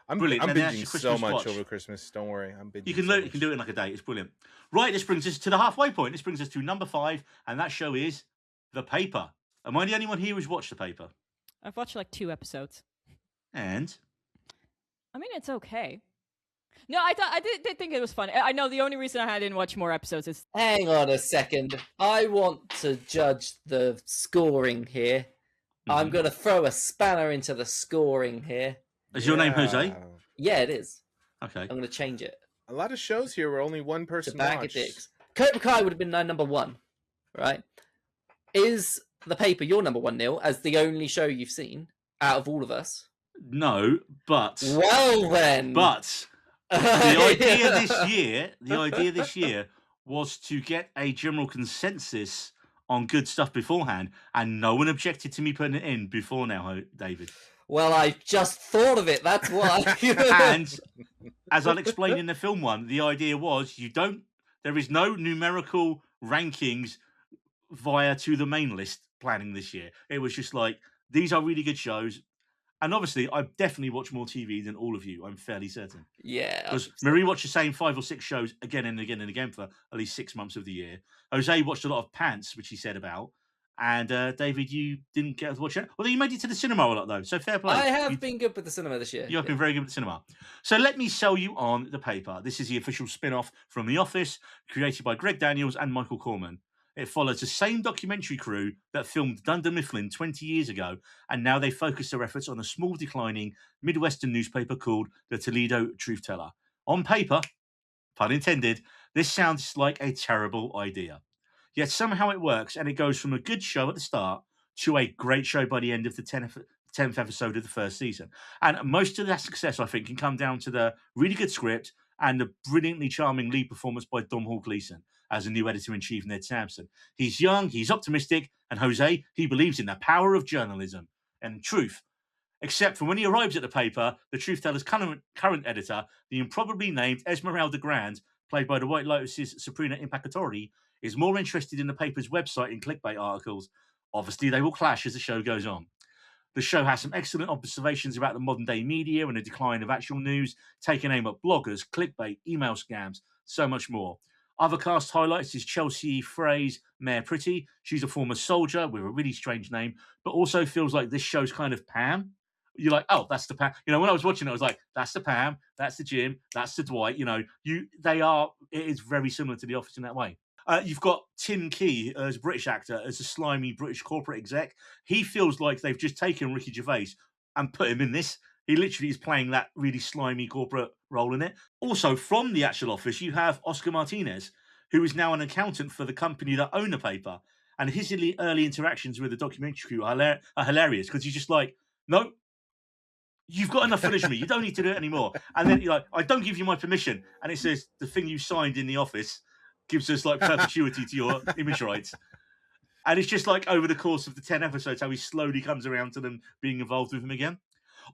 Brilliant. I'm And that's binging your so Christmas much watch. over Christmas. Don't worry, I'm binging. You can do it in like a day. It's brilliant. Right, this brings us to the halfway point. This brings us to number 5, and that show is The Paper. Am I the only one here who's watched The Paper? I've watched like 2 episodes. And I mean, it's okay. No, I did think it was fun. I know the only reason I didn't watch more episodes is Hang on a second. I want to judge the scoring here. I'm going to throw a spanner into the scoring here. Is your name Jose? Yeah, it is. Okay. I'm going to change it. A lot of shows here where only one It's a person bag watched. of dicks. Cobra Kai would have been my number 1, right? Is The Paper your number 1, Neil, as the only show you've seen out of all of us? No, but Well then. But the idea this year was to get a general consensus on good stuff beforehand, and no one objected to me putting it in before now, David. Well, I just thought of it, that's why. And as I'll explain in the film one, the idea was there is no numerical rankings via to the main list planning this year. It was just like, these are really good shows. And obviously, I've definitely watched more TV than all of you. I'm fairly certain. Yeah. Because Marie watched the same 5 or 6 shows again and again and again for at least 6 months of the year. Jose watched a lot of Pants, which he said about. And David, you didn't get to watch it. Well, you made it to the cinema a lot, though. So fair play. I have been good with the cinema this year. You have been very good with the cinema. So let me sell you on The Paper. This is the official spin-off from The Office, created by Greg Daniels and Michael Corman. It follows the same documentary crew that filmed Dunder Mifflin 20 years ago, and now they focus their efforts on a small, declining Midwestern newspaper called the Toledo Truth Teller. On paper, pun intended, this sounds like a terrible idea. Yet somehow it works, and it goes from a good show at the start to a great show by the end of the 10th episode of the first season. And most of that success, I think, can come down to the really good script and the brilliantly charming lead performance by Domhnall Gleeson as a new editor-in-chief, Ned Sampson. He's young, he's optimistic, and Jose, he believes in the power of journalism and truth. Except for when he arrives at the paper, the Truth Teller's current editor, the improbably named Esmeralda Grand, played by the White Lotus's Sabrina Impacatore, is more interested in the paper's website and clickbait articles. Obviously, they will clash as the show goes on. The show has some excellent observations about the modern-day media and the decline of actual news, taking aim at bloggers, clickbait, email scams, so much more. Other cast highlights is Chelsea Frey's Mayor Pretty. She's a former soldier with a really strange name, but also feels like this show's kind of Pam. You're like, oh, that's the Pam. You know, when I was watching it, I was like, that's the Pam, that's the Jim, that's the Dwight. You know, it is very similar to The Office in that way. You've got Tim Key as a British actor, as a slimy British corporate exec. He feels like they've just taken Ricky Gervais and put him in this. He literally is playing that really slimy corporate role in it. Also, from the actual Office, you have Oscar Martinez, who is now an accountant for the company that own the paper. And his early interactions with the documentary crew are hilarious, because he's just like, no, you've got enough footage of me. You don't need to do it anymore. And then you're like, I don't give you my permission. And it says, the thing you signed in the Office gives us like perpetuity to your image rights. And it's just like over the course of the 10 episodes, how he slowly comes around to them being involved with him again.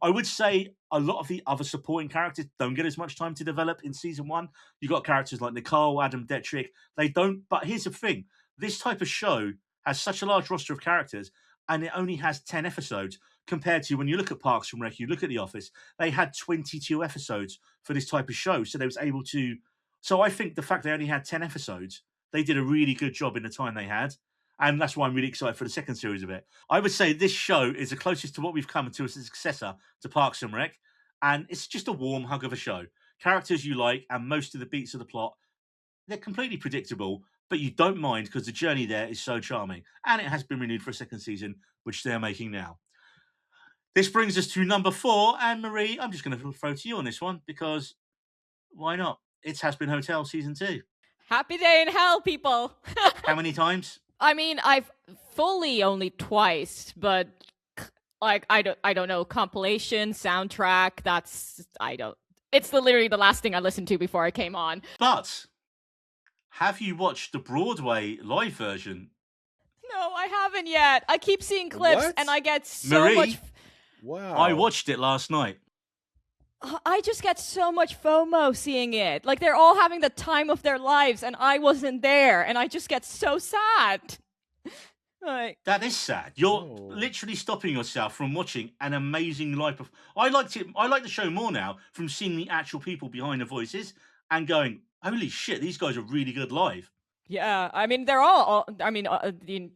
I would say a lot of the other supporting characters don't get as much time to develop in season 1. You got characters like Nicole, Adam Detrick. They don't. But here's the thing. This type of show has such a large roster of characters, and it only has 10 episodes compared to when you look at Parks and Rec, you look at The Office, they had 22 episodes for this type of show. So they was able to. So I think the fact they only had 10 episodes, they did a really good job in the time they had. And that's why I'm really excited for the second series of it. I would say this show is the closest to what we've come to as a successor to Parks and Rec. And it's just a warm hug of a show. Characters you like, and most of the beats of the plot, they're completely predictable, but you don't mind because the journey there is so charming. And it has been renewed for a second season, which they're making now. This brings us to number 4. And Marie, I'm just going to throw to you on this one because why not? It's Has Been Hotel season 2. Happy Day in Hell, people. How many times? I mean, I've fully only twice, but like I don't know, compilation, soundtrack, it's literally the last thing I listened to before I came on. But have you watched the Broadway live version? No, I haven't yet. I keep seeing clips What? and I get so Marie? much Wow. I watched it last night. I just get so much FOMO seeing it. Like they're all having the time of their lives and I wasn't there and I just get so sad. Like That is sad. You're Oh. literally stopping yourself from watching an amazing live performance. I like the show more now from seeing the actual people behind the voices and going, holy shit, these guys are really good live. Yeah, I mean they're all I mean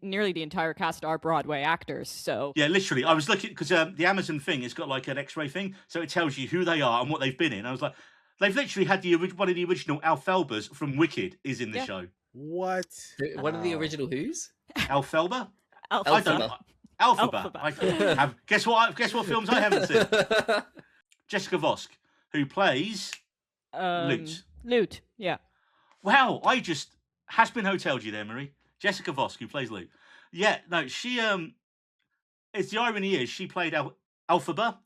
nearly the entire cast are Broadway actors, so Yeah, literally. I was looking because the Amazon thing, it's got like an X-ray thing, so it tells you who they are and what they've been in. I was like, they've literally had one of the original Alfelbas from Wicked is in the Yeah. show. What? One of the Wow. original Who's? Alfelba? Alpha. I don't. Alphaba. Alphaba. I don't have. Guess what films I haven't seen? Jessica Vosk, who plays Lute. Lute, yeah. Wow, I just has been hoteled you there, Marie. Jessica Vosk, who plays Lute. Yeah, no, she It's the irony is she played Alphaba,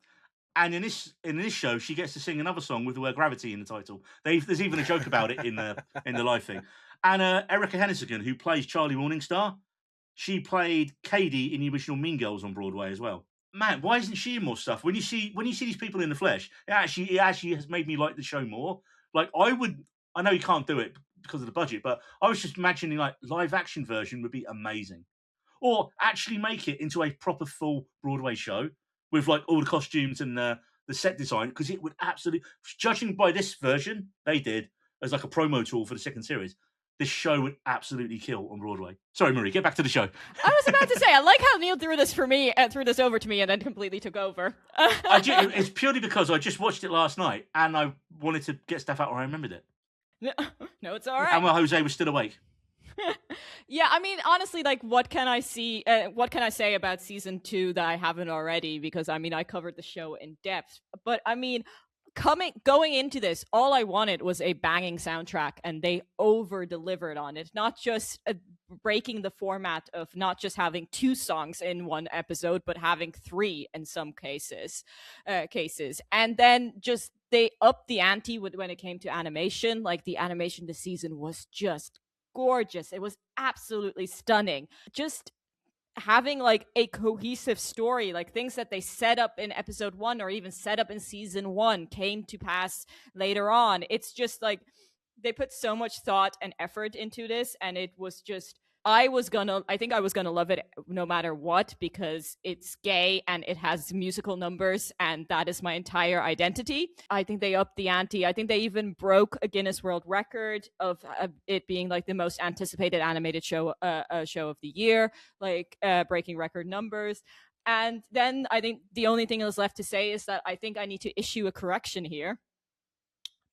and in this show she gets to sing another song with the word gravity in the title. There's even a joke about it in the live thing. And Erica Hennigan, who plays Charlie Morningstar, she played Katie in the original Mean Girls on Broadway as well. Man, why isn't she in more stuff? When you see these people in the flesh, it actually has made me like the show more. Like I know you can't do it because of the budget, but I was just imagining like live action version would be amazing. Or actually make it into a proper full Broadway show with like all the costumes and the set design, because it would absolutely, judging by this version they did as like a promo tool for the second series, this show would absolutely kill on Broadway. Sorry, Marie, get back to the show. I was about to say, I like how Neil threw this over to me and then completely took over. It's purely because I just watched it last night and I wanted to get stuff out where I remembered it. No, it's all right. And while Jose was still awake. Yeah, I mean, honestly, like, what can I say about season 2 that I haven't already? Because I mean, I covered the show in depth, but I mean, going into this, all I wanted was a banging soundtrack, and they over-delivered on it. Not just breaking the format of not just having 2 songs in one episode, but having 3 in some cases. And then just they upped the ante when it came to animation. Like, the animation this season was just gorgeous. It was absolutely stunning. Just having like a cohesive story, like things that they set up in episode 1 or even set up in season 1 came to pass later on. It's just like they put so much thought and effort into this, and it was just I think I was gonna love it no matter what, because it's gay and it has musical numbers, and that is my entire identity. I think they upped the ante. I think they even broke a Guinness World Record of it being like the most anticipated animated show of the year, like breaking record numbers. And then I think the only thing that's left to say is that I think I need to issue a correction here,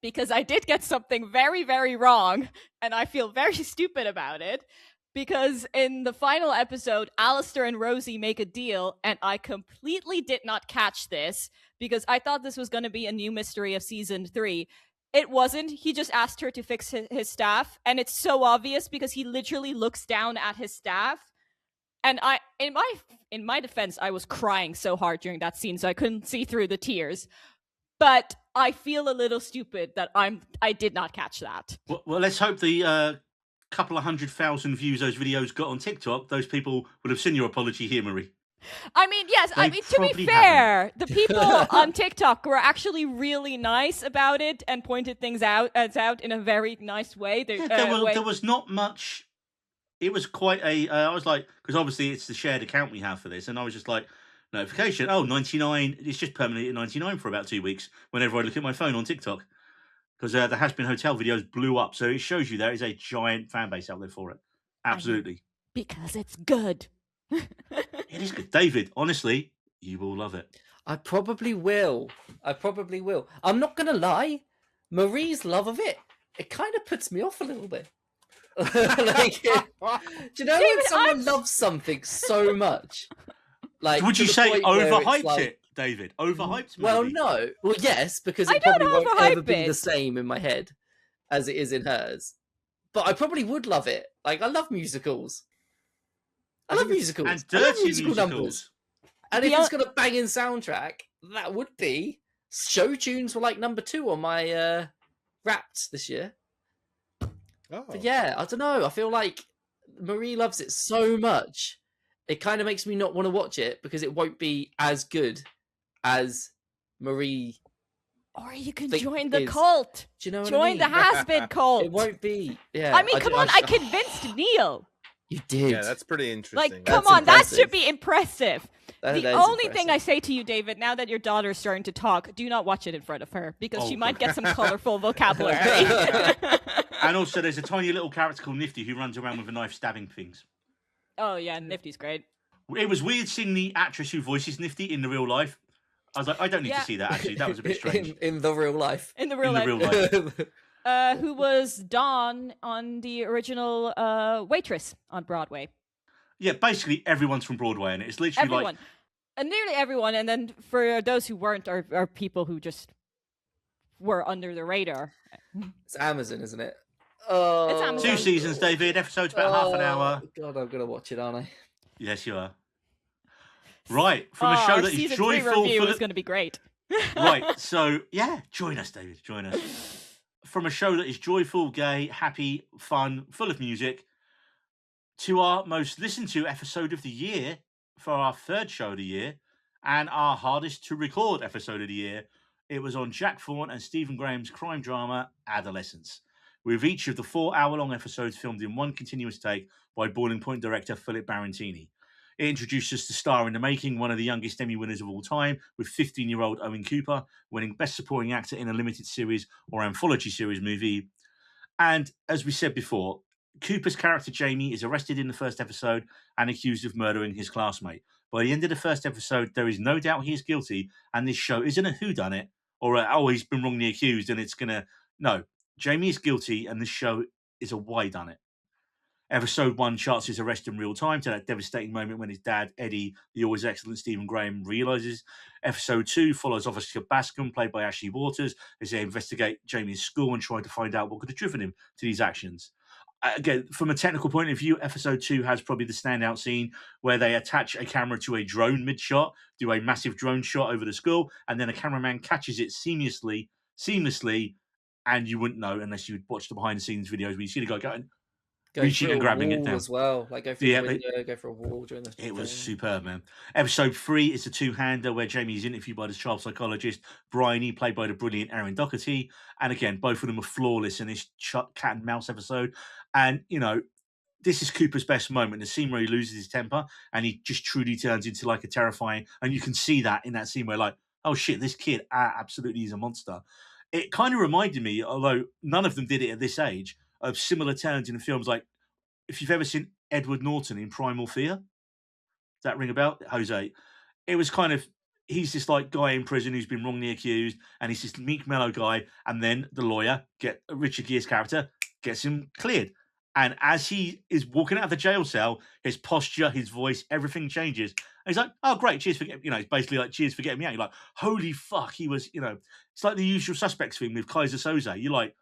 because I did get something very, very wrong, and I feel very stupid about it. Because in the final episode, Alistair and Rosie make a deal, and I completely did not catch this, because I thought this was going to be a new mystery of season 3. It wasn't. He just asked her to fix his staff, and it's so obvious because he literally looks down at his staff. And in my defense, I was crying so hard during that scene, so I couldn't see through the tears. But I feel a little stupid that I did not catch that. Well, let's hope the couple of 100,000 views those videos got on TikTok, those people would have seen your apology here, Marie. I mean, yes. They I mean, to be fair, the people on TikTok were actually really nice about it and pointed things out in a very nice way. There was not much. It was quite a. I was like, because obviously it's the shared account we have for this, and I was just like, notification. Oh, 99. It's just permanently at 99 for about 2 weeks. Whenever I look at my phone on TikTok. Because the Has Been Hotel videos blew up. So it shows you there is a giant fan base out there for it. Absolutely. Because it's good. It is good. David, honestly, you will love it. I probably will. I'm not going to lie. Marie's love of it kind of puts me off a little bit. Like, do you know when someone loves something so much? Like, would you say overhyped like, it, David? Overhyped? Maybe? Well, no. Well, yes, because it probably won't ever be the same in my head as it is in hers. But I probably would love it. Like, I love musicals. I love musicals. And dirty musical numbers. And if it's got a banging soundtrack, that would be. Show tunes were like number 2 on my Wrapped this year. Oh. But yeah, I don't know. I feel like Marie loves it so much. It kind of makes me not want to watch it because it won't be as good as Marie. Or you can join the cult. Do you know what join I mean? the Has-Been cult. It won't be. Yeah. I mean, come on. I convinced Neil. You did. Yeah, that's pretty interesting. Like, come on. That should be impressive. That The is only thing impressive. I say to you, David, now that your daughter's starting to talk, do not watch it in front of her because she Oh, might God. get some colorful vocabulary. And also, there's a tiny little character called Nifty who runs around with a knife stabbing things. Oh yeah, Nifty's great. It was weird seeing the actress who voices Nifty in the real life. I was like, I don't need Yeah. to see that, actually. That was a bit strange. in the real life. In the real In the life. real life. Who was Dawn on the original Waitress on Broadway. Yeah, basically everyone's from Broadway, and it's literally Everyone. like... And nearly everyone. And then for those who weren't are people who just were under the radar. It's Amazon, isn't it? Oh, It's Amazon. 2 seasons, David. Episode's about half an hour. God, I'm gonna watch it, aren't I? Yes, you are. Right, from a Oh, show our that is season 3 joyful... review full is of- going to be great. Right, so, yeah, join us, David. Join us. From a show that is joyful, gay, happy, fun, full of music, to our most listened to episode of the year for our third show of the year and our hardest to record episode of the year. It was on Jack Thorne and Stephen Graham's crime drama Adolescence, with each of the 4-hour-long episodes filmed in one continuous take by Boiling Point director Philip Barantini. It introduced us to star in the making, one of the youngest Emmy winners of all time, with 15-year-old Owen Cooper winning Best Supporting Actor in a limited series or anthology series movie. And as we said before, Cooper's character Jamie is arrested in the first episode and accused of murdering his classmate. By the end of the first episode, there is no doubt he is guilty, and this show isn't a whodunit or he's been wrongly accused and it's gonna... No, Jamie is guilty, and this show is a why-done-it. Episode 1 charts his arrest in real time to that devastating moment when his dad, Eddie, the always excellent Stephen Graham, realises. Episode 2 follows Officer Bascom, played by Ashley Waters, as they investigate Jamie's school and try to find out what could have driven him to these actions. Again, from a technical point of view, episode 2 has probably the standout scene where they attach a camera to a drone mid-shot, do a massive drone shot over the school, and then a cameraman catches it seamlessly, and you wouldn't know unless you'd watched the behind-the-scenes videos where you see the guy going, Go reaching through and a grabbing it wall down. as well. Like go through Yeah, the window, go for a wall during the It was thing. superb, man. Episode 3 is a two-hander where Jamie is interviewed by the child psychologist Bryony, played by the brilliant Erin Doherty. And again, both of them are flawless in this cat and mouse episode. And, you know, this is Cooper's best moment, the scene where he loses his temper and he just truly turns into like a terrifying... And you can see that in that scene where like, oh shit, this kid absolutely is a monster. It kind of reminded me, although none of them did it at this age, of similar turns in films like, if you've ever seen Edward Norton in Primal Fear, does that ring a bell, Jose? It was kind of, he's this like guy in prison who's been wrongly accused, and he's this meek, mellow guy, and then the lawyer, Richard Gere's character, gets him cleared. And as he is walking out of the jail cell, his posture, his voice, everything changes. And he's like, oh, great, cheers for getting, you know, it's basically like, cheers for getting me out. You're like, holy fuck, he was, you know, it's like the Usual Suspects thing with Kaiser Soze. You're like,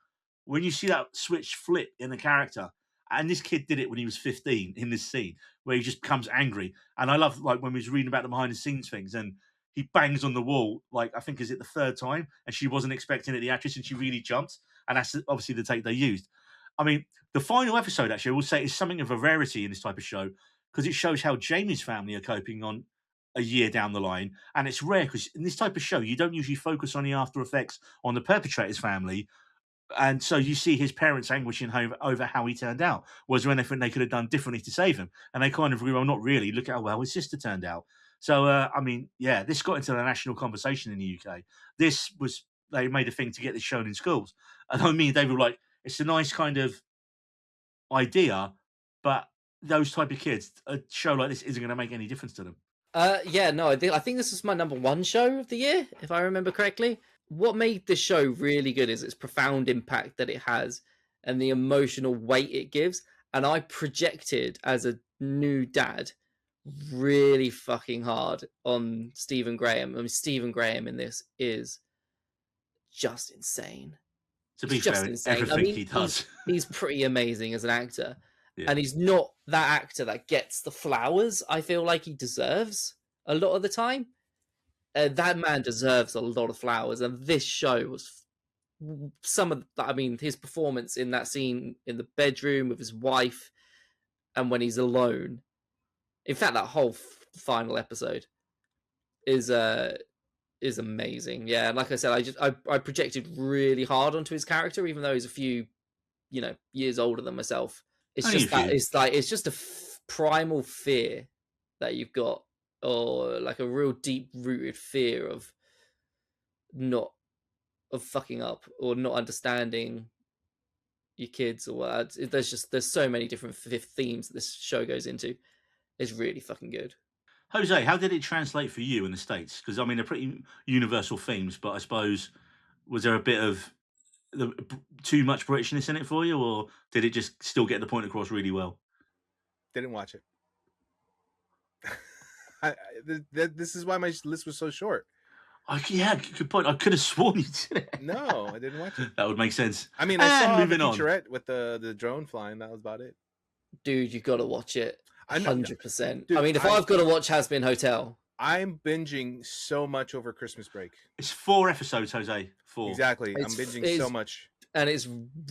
when you see that switch flip in the character, and this kid did it when he was 15 in this scene where he just becomes angry. And I love like when we was reading about the behind the scenes things and he bangs on the wall, like I think is it the third time, and she wasn't expecting it, the actress, and she really jumped. And that's obviously the take they used. I mean, the final episode, actually, I will say, is something of a rarity in this type of show because it shows how Jamie's family are coping on a year down the line. And it's rare because in this type of show, you don't usually focus on the after effects on the perpetrator's family. And so you see his parents anguishing over how he turned out. Was there anything they could have done differently to save him? And they kind of agree, well, not really. Look at how well his sister turned out. So, I mean, yeah, this got into the national conversation in the UK. They made a thing to get this shown in schools. And I mean, they were like, it's a nice kind of idea, but those type of kids, a show like this isn't going to make any difference to them. Yeah, no, I think this is my number 1 show of the year, if I remember correctly. What made this show really good is its profound impact that it has and the emotional weight it gives. And I projected as a new dad really fucking hard on Stephen Graham. I mean, Stephen Graham in this is just insane. To be He's just fair, insane. everything he does. He's pretty amazing as an actor. Yeah. And he's not that actor that gets the flowers I feel like he deserves a lot of the time. That man deserves a lot of flowers, and this show was some of I mean, his performance in that scene in the bedroom with his wife and when he's alone. In fact, that whole final episode is amazing. Yeah, and like I said, I projected really hard onto his character, even though he's a few, you know, years older than myself. It's Only just a few. that it's just a primal fear that you've got or like a real deep rooted fear of not of fucking up or not understanding your kids or what. There's so many different themes that this show goes into. It's really fucking good. Jose, how did it translate for you in the States? Because I mean, they're pretty universal themes, but I suppose was there a bit of too much Britishness in it for you, or did it just still get the point across really well? Didn't watch it. This is why my list was so short. Yeah, good point. I could have sworn you did it. No, I didn't watch it. That would make sense. I mean, I saw the featurette with the drone flying. That was about it. Dude, you got to watch it. 100%. Dude, I mean, if I've got to watch Has Been Hotel. I'm binging so much over Christmas break. It's 4 episodes, Jose. 4. Exactly. I'm binging so much. And it's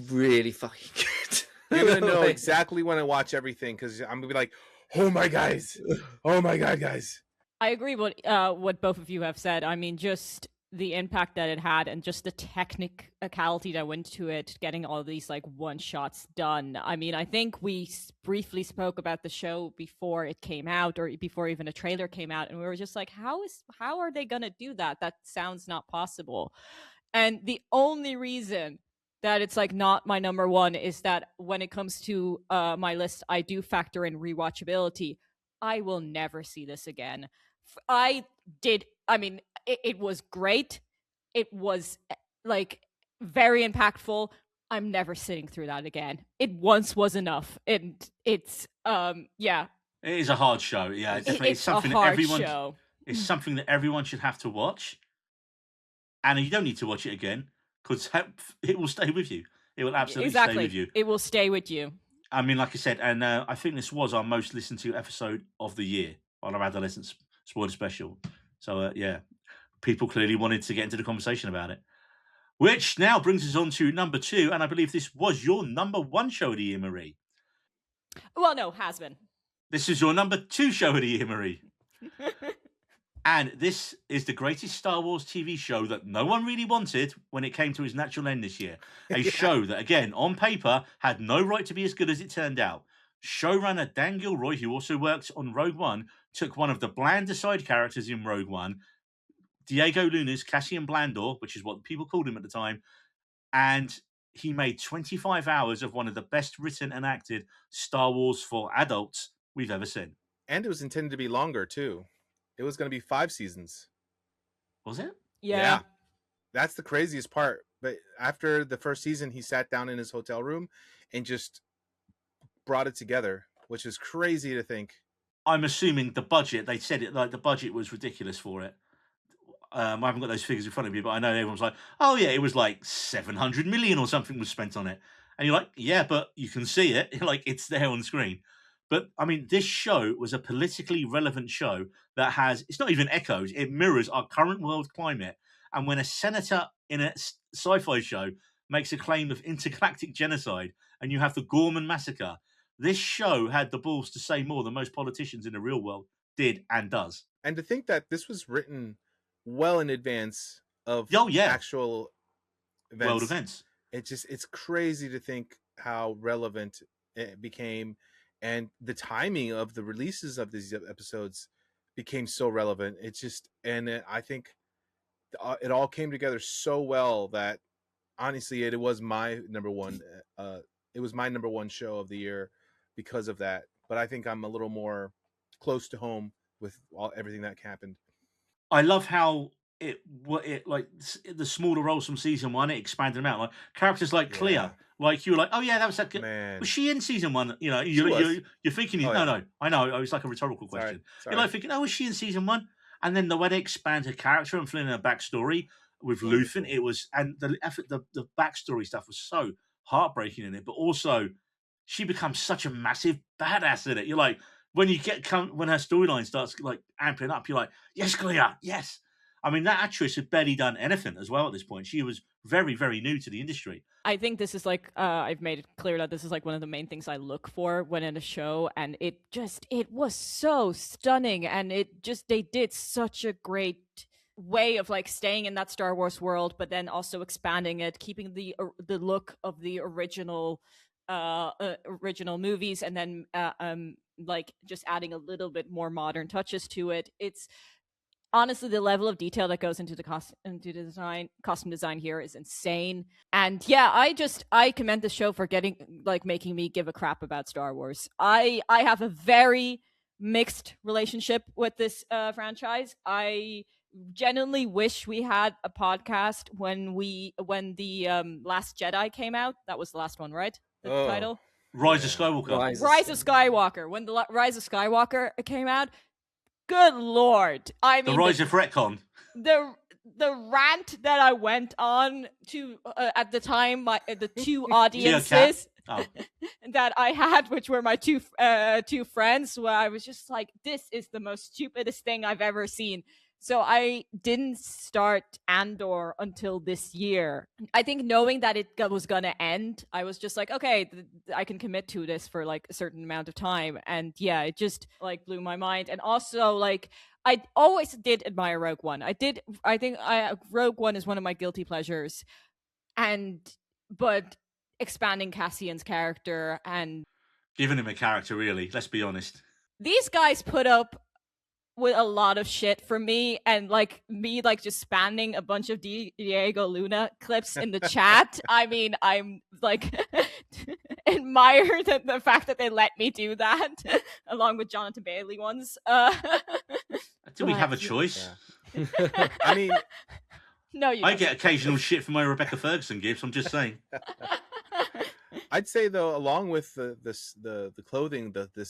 really fucking good. You're going to know exactly when I watch everything because I'm going to be like, oh my guys. Oh my God, guys. I agree with what both of you have said. I mean, just the impact that it had and just the technicality that went to it, getting all these like one shots done. I mean, I think we briefly spoke about the show before it came out or before even a trailer came out. And we were just like, how are they going to do that? That sounds not possible. And the only reason that it's like not my number one is that when it comes to my list, I do factor in rewatchability. I will never see this again. It was great. It was like very impactful. I'm never sitting through that again. It once was enough. It's yeah. It is a hard show. Yeah, definitely. It's something that everyone show. It's something that everyone should have to watch. And you don't need to watch it again because it will stay with you. It will absolutely stay with you. It will stay with you. I mean, like I said, and I think this was our most listened to episode of the year on our Adolescence Spoiler Special. So, yeah, people clearly wanted to get into the conversation about it. Which now brings us on to number 2, and I believe this was your number 1 show of the year, Marie. Well, no, has been. This is your number 2 show of the year, Marie. And this is the greatest Star Wars TV show that no one really wanted when it came to its natural end this year. A show that, again, on paper, had no right to be as good as it turned out. Showrunner Dan Gilroy, who also worked on Rogue One, took one of the blander side characters in Rogue One, Diego Luna's Cassian Blandor, which is what people called him at the time, and he made 25 hours of one of the best written and acted Star Wars for adults we've ever seen. And it was intended to be longer, too. It was going to be 5 seasons. Was it? Yeah. That's the craziest part. But after the first season, he sat down in his hotel room and just brought it together, which is crazy to think. I'm assuming the budget, they said it like the budget was ridiculous for it. I haven't got those figures in front of me, but I know everyone's like, oh yeah, it was like 700 million or something was spent on it. And you're like, yeah, but you can see it. Like it's there on screen. But I mean, this show was a politically relevant show that it's not even echoes, it mirrors our current world climate. And when a senator in a sci-fi show makes a claim of intergalactic genocide and you have the Gorman massacre, this show had the balls to say more than most politicians in the real world did and does. And to think that this was written well in advance of actual events. World events. It's crazy to think how relevant it became. And the timing of the releases of these episodes became so relevant. I think it all came together so well that honestly, it was my number one. It was my number 1 show of the year because of that. But I think I'm a little more close to home with everything that happened. I love how it like the smaller roles from season 1, it expanded them out. Like characters like Clea. Like you were like, oh yeah, that was that good. Man. Was she in season 1? You know, you're thinking, no, I know. It was like a rhetorical question. Sorry. You're like thinking, oh, was she in season 1? And then the way they expand her character and fill in her backstory with Luthen, it was, and the effort, the backstory stuff was so heartbreaking in it, but also she becomes such a massive badass in it. You're like, when her storyline starts like amping up, you're like, yes, Clea, yes. I mean, that actress had barely done anything as well at this point. She was very, very new to the industry. I think this is like, I've made it clear that this is like one of the main things I look for when in a show. And it was so stunning. And they did such a great way of like staying in that Star Wars world, but then also expanding it, keeping the look of the original original movies, and then like just adding a little bit more modern touches to it. It's honestly the level of detail that goes into the costume design here is insane. And yeah, I commend the show for making me give a crap about Star Wars. I have a very mixed relationship with this franchise. I genuinely wish we had a podcast when the Last Jedi came out. That was the last one, right? The title? Rise of Skywalker. Rise of Skywalker. When the Rise of Skywalker came out, good lord! I mean, the Rise of Retcon. The rant that I went on to at the time, the two audiences that I had, which were my two friends, where I was just like, "This is the most stupidest thing I've ever seen." So I didn't start Andor until this year. I think knowing that it was gonna end, I was just like, okay, I can commit to this for like a certain amount of time. And yeah, it just like blew my mind. And also, like, I always did admire Rogue One. I think Rogue One is one of my guilty pleasures. But expanding Cassian's character and giving him a character, really. Let's be honest. These guys put up with a lot of shit from me, and like me like just spamming a bunch of Diego Luna clips in the chat. I mean, I'm like admire the fact that they let me do that along with Jonathan Bailey ones. Do we have a choice? Yeah. I mean, no, I get occasional shit from my Rebecca Ferguson gifts. I'm just saying. I'd say though, along with the clothing, the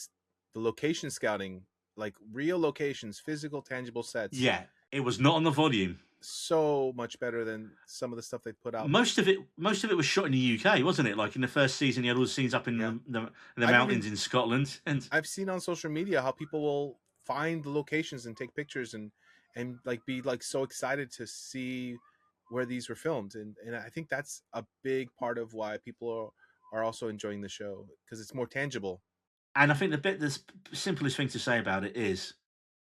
location scouting, like real locations, physical, tangible sets. Yeah, it was not on the volume. So much better than some of the stuff they put out. Most of it was shot in the UK, wasn't it? Like in the first season, you had all the scenes up in the mountains in Scotland. And I've seen on social media how people will find the locations and take pictures and like be like so excited to see where these were filmed. And I think that's a big part of why people are also enjoying the show, because it's more tangible. And I think the simplest thing to say about it is,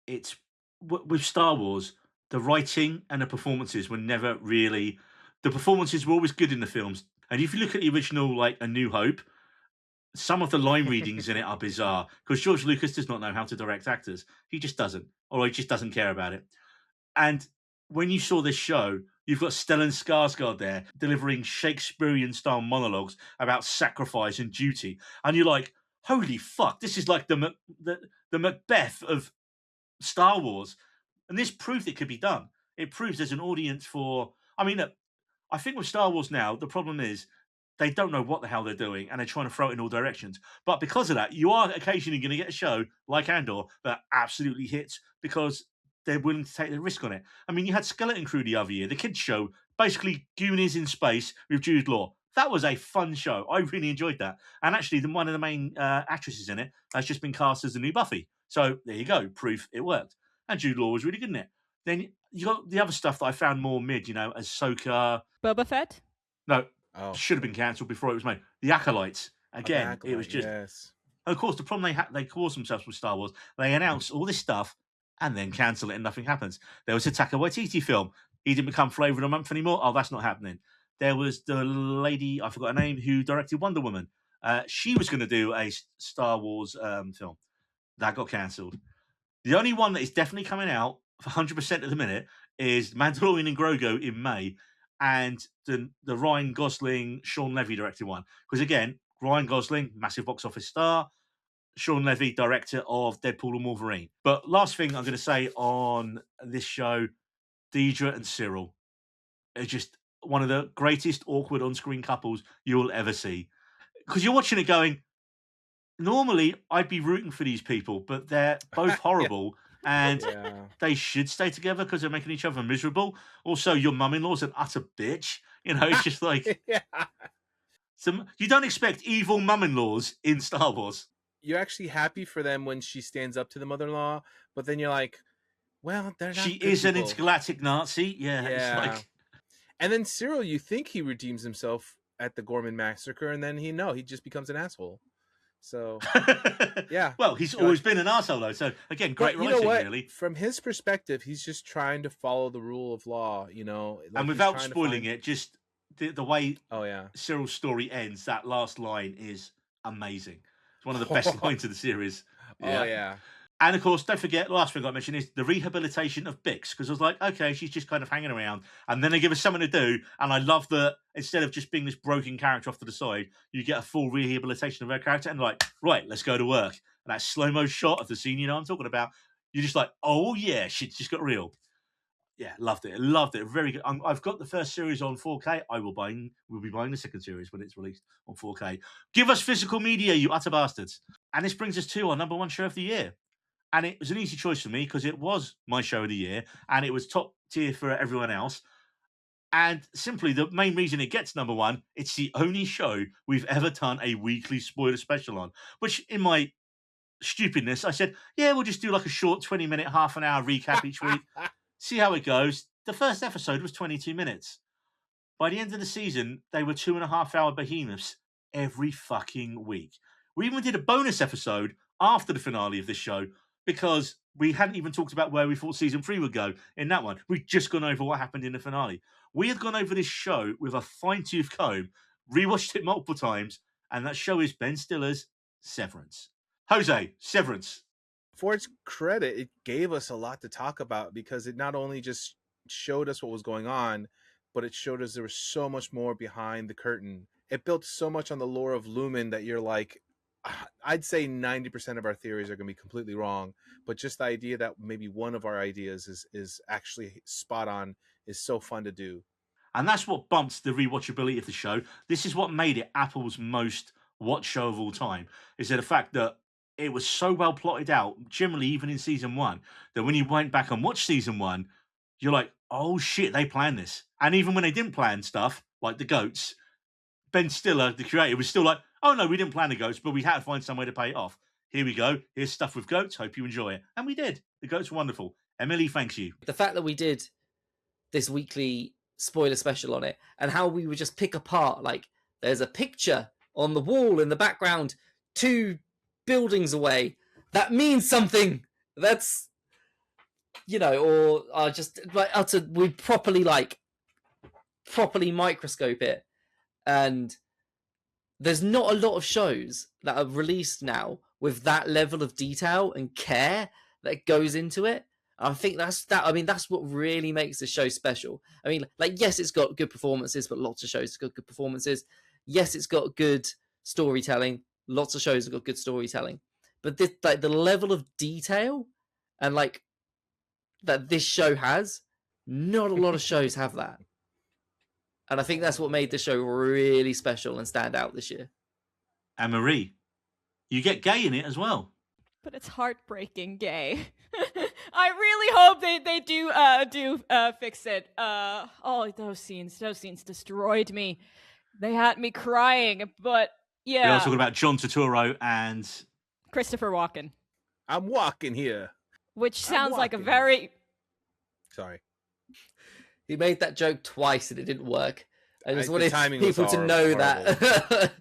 it's with Star Wars, the writing and the performances were never really. The performances were always good in the films, and if you look at the original, like A New Hope, some of the line readings in it are bizarre because George Lucas does not know how to direct actors. He just doesn't, or he just doesn't care about it. And when you saw this show, you've got Stellan Skarsgård there delivering Shakespearean-style monologues about sacrifice and duty, and you're like, holy fuck, this is like the Macbeth of Star Wars. And this proved it could be done. It proves there's an audience for... I mean, look, I think with Star Wars now, the problem is they don't know what the hell they're doing and they're trying to throw it in all directions. But because of that, you are occasionally going to get a show like Andor that absolutely hits because they're willing to take the risk on it. I mean, you had Skeleton Crew the other year, the kids' show, basically Goonies in space with Jude Law. That was a fun show. I really enjoyed that. And actually, one of the main actresses in it has just been cast as the new Buffy. So there you go. Proof it worked. And Jude Law was really good in it. Then you got the other stuff that I found more mid, Ahsoka. Boba Fett? No, should have been cancelled before it was made. The Acolytes. Again, Acolyte, it was just... Yes. Of course, the problem they caused themselves with Star Wars, they announced all this stuff and then cancel it and nothing happens. There was a Taika Waititi film. He didn't become Flavour of the Month anymore. Oh, that's not happening. There was the lady, I forgot her name, who directed Wonder Woman. She was going to do a Star Wars film. That got cancelled. The only one that is definitely coming out for 100% at the minute is Mandalorian and Grogu in May, and the Ryan Gosling, Sean Levy directed one. Because again, Ryan Gosling, massive box office star. Sean Levy, director of Deadpool and Wolverine. But last thing I'm going to say on this show, Deidre and Cyril are just one of the greatest awkward on-screen couples you'll ever see. Because you're watching it going, normally I'd be rooting for these people, but they're both horrible and they should stay together because they're making each other miserable. Also, your mum-in-law's an utter bitch. It's just like... you don't expect evil mum-in-laws in Star Wars. You're actually happy for them when she stands up to the mother-in-law, but then you're like, well, they're not She good is people. an intergalactic Nazi. Yeah. It's like... And then Cyril, you think he redeems himself at the Gorman massacre, and then he just becomes an asshole. So, yeah. Well, he's always been an arsehole, though. So, again, great writing, know what? really. From his perspective, he's just trying to follow the rule of law, Like and without spoiling it, just the way Oh yeah. Cyril's story ends, that last line is amazing. It's one of the best lines of the series. Oh yeah. And of course, don't forget, the last thing I got to mention is the rehabilitation of Bix, because I was like, okay, she's just kind of hanging around, and then they give her something to do, and I love that instead of just being this broken character off to the side, you get a full rehabilitation of her character, and like, right, let's go to work. And that slow-mo shot of the scene, you know what I'm talking about, you're just like, oh yeah, shit just got real. Yeah, loved it. Very good. I've got the first series on 4K. We'll be buying the second series when it's released on 4K. Give us physical media, you utter bastards. And this brings us to our number one show of the year. And it was an easy choice for me because it was my show of the year and it was top tier for everyone else. And simply the main reason it gets number one, it's the only show we've ever done a weekly spoiler special on, which in my stupidness, I said, yeah, we'll just do like a short 20-minute, half an hour recap each week. See how it goes. The first episode was 22 minutes. By the end of the season, they were 2.5-hour behemoths every fucking week. We even did a bonus episode after the finale of this show because we hadn't even talked about where we thought season 3 would go in that one. We'd just gone over what happened in the finale. We had gone over this show with a fine-tooth comb, rewatched it multiple times, and that show is Ben Stiller's Severance. Jose, Severance. For its credit, it gave us a lot to talk about because it not only just showed us what was going on, but it showed us there was so much more behind the curtain. It built so much on the lore of Lumen that you're like, I'd say 90% of our theories are going to be completely wrong, but just the idea that maybe one of our ideas is actually spot on is so fun to do. And that's what bumped the rewatchability of the show. This is what made it Apple's most watched show of all time, is that the fact that it was so well plotted out, generally even in season 1, that when you went back and watched season 1, you're like, oh shit, they planned this. And even when they didn't plan stuff, like the goats, Ben Stiller, the creator, was still like, oh no, we didn't plan the goats, but we had to find some way to pay it off. Here we go. Here's stuff with goats. Hope you enjoy it. And we did. The goats were wonderful. Emily, thanks you. The fact that we did this weekly spoiler special on it and how we would just pick apart, like, there's a picture on the wall in the background 2 buildings away. That means something. That's, you know, or just like we properly microscope it. And there's not a lot of shows that are released now with that level of detail and care that goes into it. I think that's what really makes the show special. I mean, like, yes, it's got good performances, but lots of shows have got good performances. Yes, it's got good storytelling. Lots of shows have got good storytelling. But this, like, the level of detail and like that this show has, not a lot of shows have that. And I think that's what made the show really special and stand out this year. And Marie, you get gay in it as well. But it's heartbreaking gay. I really hope they do fix it. Oh, those scenes destroyed me. They had me crying. But yeah, We're also talking about John Turturro and Christopher Walken. I'm walking here. Which sounds like a walking. very... Sorry. He made that joke twice and it didn't work. I just The wanted timing was people to know that.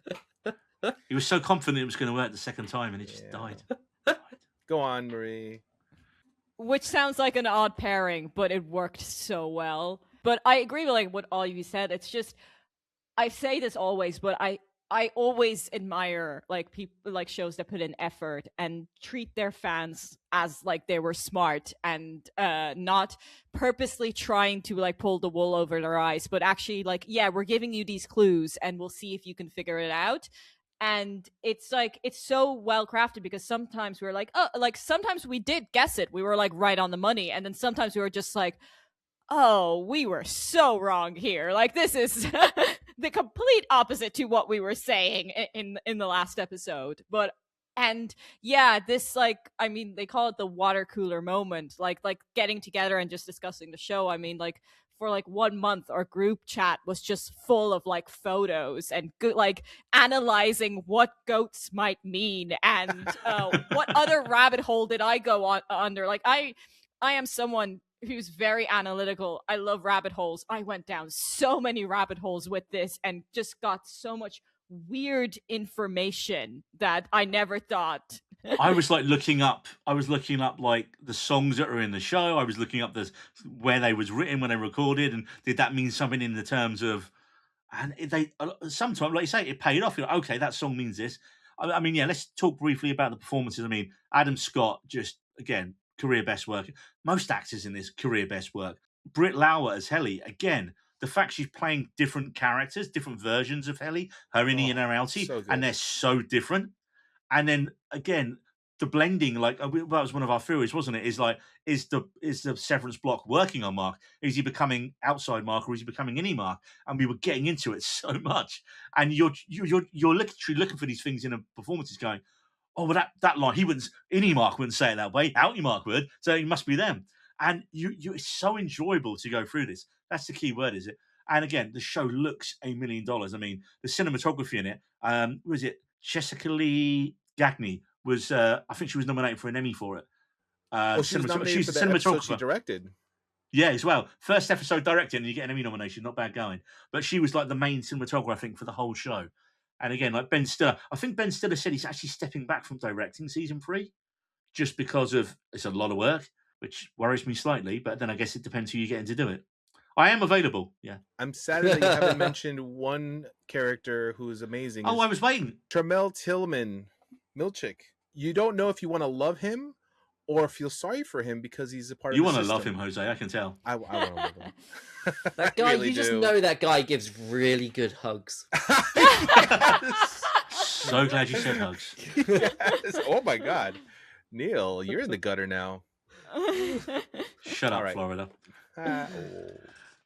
he was so confident it was going to work the second time and it just died. Go on, Marie. Which sounds like an odd pairing, but it worked so well. But I agree with like what all you said. It's just, I say this always, but I always admire like people, like shows that put in effort and treat their fans as like they were smart and not purposely trying to like pull the wool over their eyes, but actually like, yeah, we're giving you these clues and we'll see if you can figure it out. And it's like, it's so well crafted because sometimes we were like, oh, like sometimes we did guess it. We were like right on the money. And then sometimes we were just like, oh, we were so wrong here. Like this is the complete opposite to what we were saying in the last episode. But, and yeah, this like, I mean, they call it the water cooler moment, like getting together and just discussing the show. I mean, like, for like 1 month, our group chat was just full of like photos and like analyzing what goats might mean and what other rabbit hole did I go on under. Like I am someone who's very analytical. I love rabbit holes. I went down so many rabbit holes with this and just got so much weird information that I never thought. I was looking up like the songs that are in the show. I was looking up where they was written when they recorded, and did that mean something in the terms of And they sometimes, like you say, it paid off. You're like, okay, that song means this. I mean, yeah, let's talk briefly about the performances. I mean, Adam Scott, just, again, career best work. Most actors in this, career best work. Britt Lauer as Helly, again, the fact she's playing different characters, different versions of Helly, her innie and her outie, so good. and they're so different. And then, again, the blending, like that was one of our theories, wasn't it? Is the Severance block working on Mark? Is he becoming outside Mark, or is he becoming innie Mark? And we were getting into it so much, and you're literally looking for these things in a performances, going, oh, well, that line, innie Mark wouldn't say it that way, outie Mark would, so it must be them. And it's so enjoyable to go through this. That's the key word, is it? And again, the show looks $1 million. I mean, the cinematography in it, was it Jessica Lee Gagne was, I think she was nominated for an Emmy for it. She was nominated she's for the the episode cinematographer. she directed. Yeah, as well. First episode directed, and you get an Emmy nomination. Not bad going. But she was like the main cinematographer, I think, for the whole show. And again, like Ben Stiller, I think Ben Stiller said he's actually stepping back from directing season 3 just because of it's a lot of work, which worries me slightly. But then I guess it depends who you get in to do it. I am available. Yeah. I'm sad that you haven't mentioned one character who's amazing. Oh, I was waiting. Tramel Tillman Milchick. You don't know if you want to love him or feel sorry for him because he's a part You of the want to love system. him, Jose. I can tell. I want to love him. That guy, really you just do. know that guy gives really good hugs. Yes. So glad you said hugs. Yes. Oh my God, Neil, you're in the gutter now. Shut up, All right. Florida. Oh.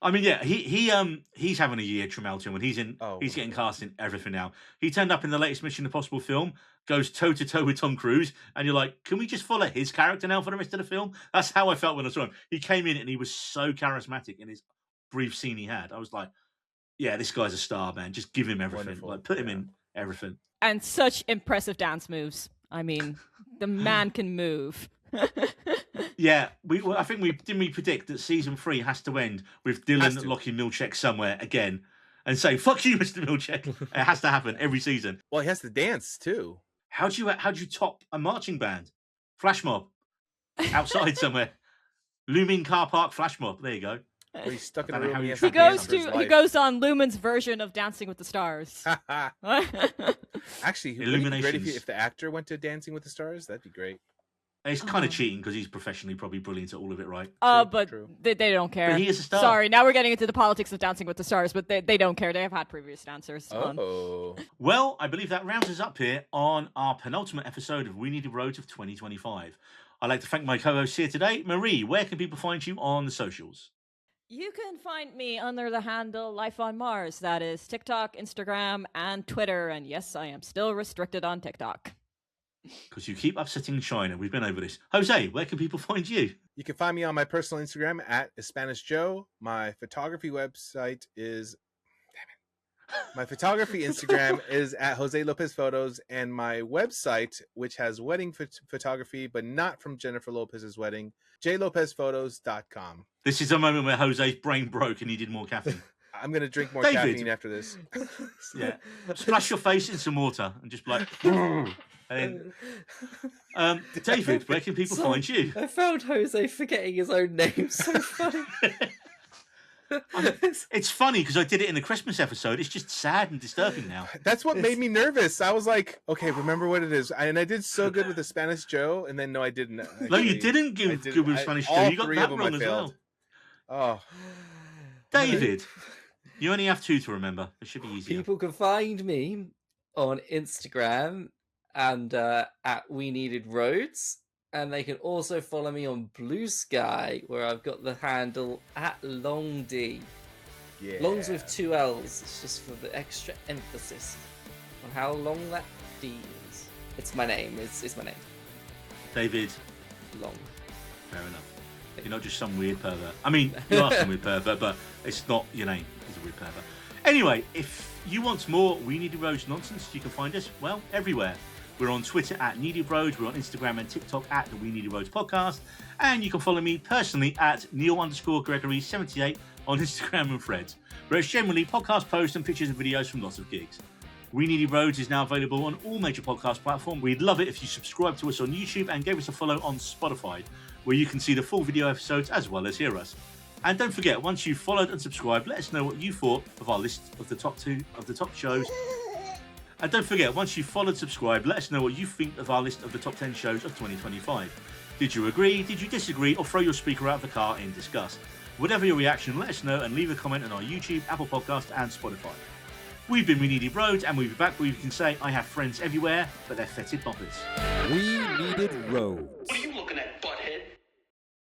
I mean, yeah, he's having a year, Tramel Tillman. He's Oh, getting my cast in everything now. He turned up in the latest Mission Impossible film, goes toe to toe with Tom Cruise, and you're like, can we just follow his character now for the rest of the film? That's how I felt when I saw him. He came in and he was so charismatic in his brief scene he had. I was like, yeah, this guy's a star, man. Just give him everything. Wonderful. Like, put him Yeah. in everything. And such impressive dance moves. I mean, the man can move. Yeah, I think we predict that season 3 has to end with Has Dylan to. locking Milchick somewhere again and saying "fuck you, Mr. Milchick." It has to happen every season. Well, he has to dance too. How do you top a marching band? Flash mob outside somewhere, looming car park flash mob. There you go. Where he's stuck in I a don't know room. how and you has He track dance it goes for his to he life. goes on Lumen's version of Dancing with the Stars. Actually, wouldn't it be great Illuminations. if the actor went to Dancing with the Stars? That'd be great. It's kind of Oh. cheating because he's professionally probably brilliant at all of it, right? But true. they don't care. But he is a star. Sorry, now we're getting into the politics of Dancing with the Stars, but they don't care. They have had previous dancers on. Oh, Well, I believe that rounds us up here on our penultimate episode of We Need a Road of 2025. I'd like to thank my co-hosts here today. Marie, where can people find you on the socials? You can find me under the handle Life on Mars. That is TikTok, Instagram, and Twitter. And yes, I am still restricted on TikTok. Because you keep upsetting China. We've been over this. Jose, where can people find you? you can find me on my personal Instagram at Spanish Joe. My photography website is. My photography Instagram is at Jose Lopez Photos, and my website, which has wedding photography, but not from Jennifer Lopez's wedding, jlopezphotos.com. This is a moment where Jose's brain broke and he did more caffeine. I'm going to drink more David. caffeine after this. Yeah. Splash your face in some water and just like... And then, David, where can people find you? I found Jose forgetting his own name so funny. It's funny because I did it in the Christmas episode. It's just sad and disturbing now. That's what made me nervous. I was like, okay, remember what it is. And I did so good with the Spanish Joe, and then no, I didn't. No, you actually. didn't I give didn't. good with Spanish all Joe. You got three that of them I wrong as well. failed. Oh, David, you only have 2 to remember. It should be easier. People can find me on Instagram and at We Needed Roads. And they can also follow me on Blue Sky, where I've got the handle at Long D. yeah. Longs with 2 L's. It's just for the extra emphasis on how long that D is. It's my name. It's my name. David, Long. fair enough. You're not just some weird pervert. I mean, you are some weird pervert, but it's not your name. It's a weird pervert. Anyway, if you want more We Needed Roads nonsense, you can find us, well, everywhere. We're on Twitter at Needed Roads. We're on Instagram and TikTok at the We Needed Roads podcast. And you can follow me personally at Neil_Gregory78 on Instagram and Threads, where it's generally podcast posts and pictures and videos from lots of gigs. We Needed Roads is now available on all major podcast platforms. We'd love it if you subscribe to us on YouTube and gave us a follow on Spotify, where you can see the full video episodes as well as hear us. And don't forget, once you've followed and subscribed, let us know what you thought of our list of the top shows. And don't forget, once you've followed, subscribed, let us know what you think of our list of the top 10 shows of 2025. Did you agree? Did you disagree? Or throw your speaker out of the car in disgust? Whatever your reaction, let us know and leave a comment on our YouTube, Apple Podcast, and Spotify. We've been We Needed Roads, and we'll be back where you can say, I have friends everywhere, but they're fetid boppers. We Needed Roads.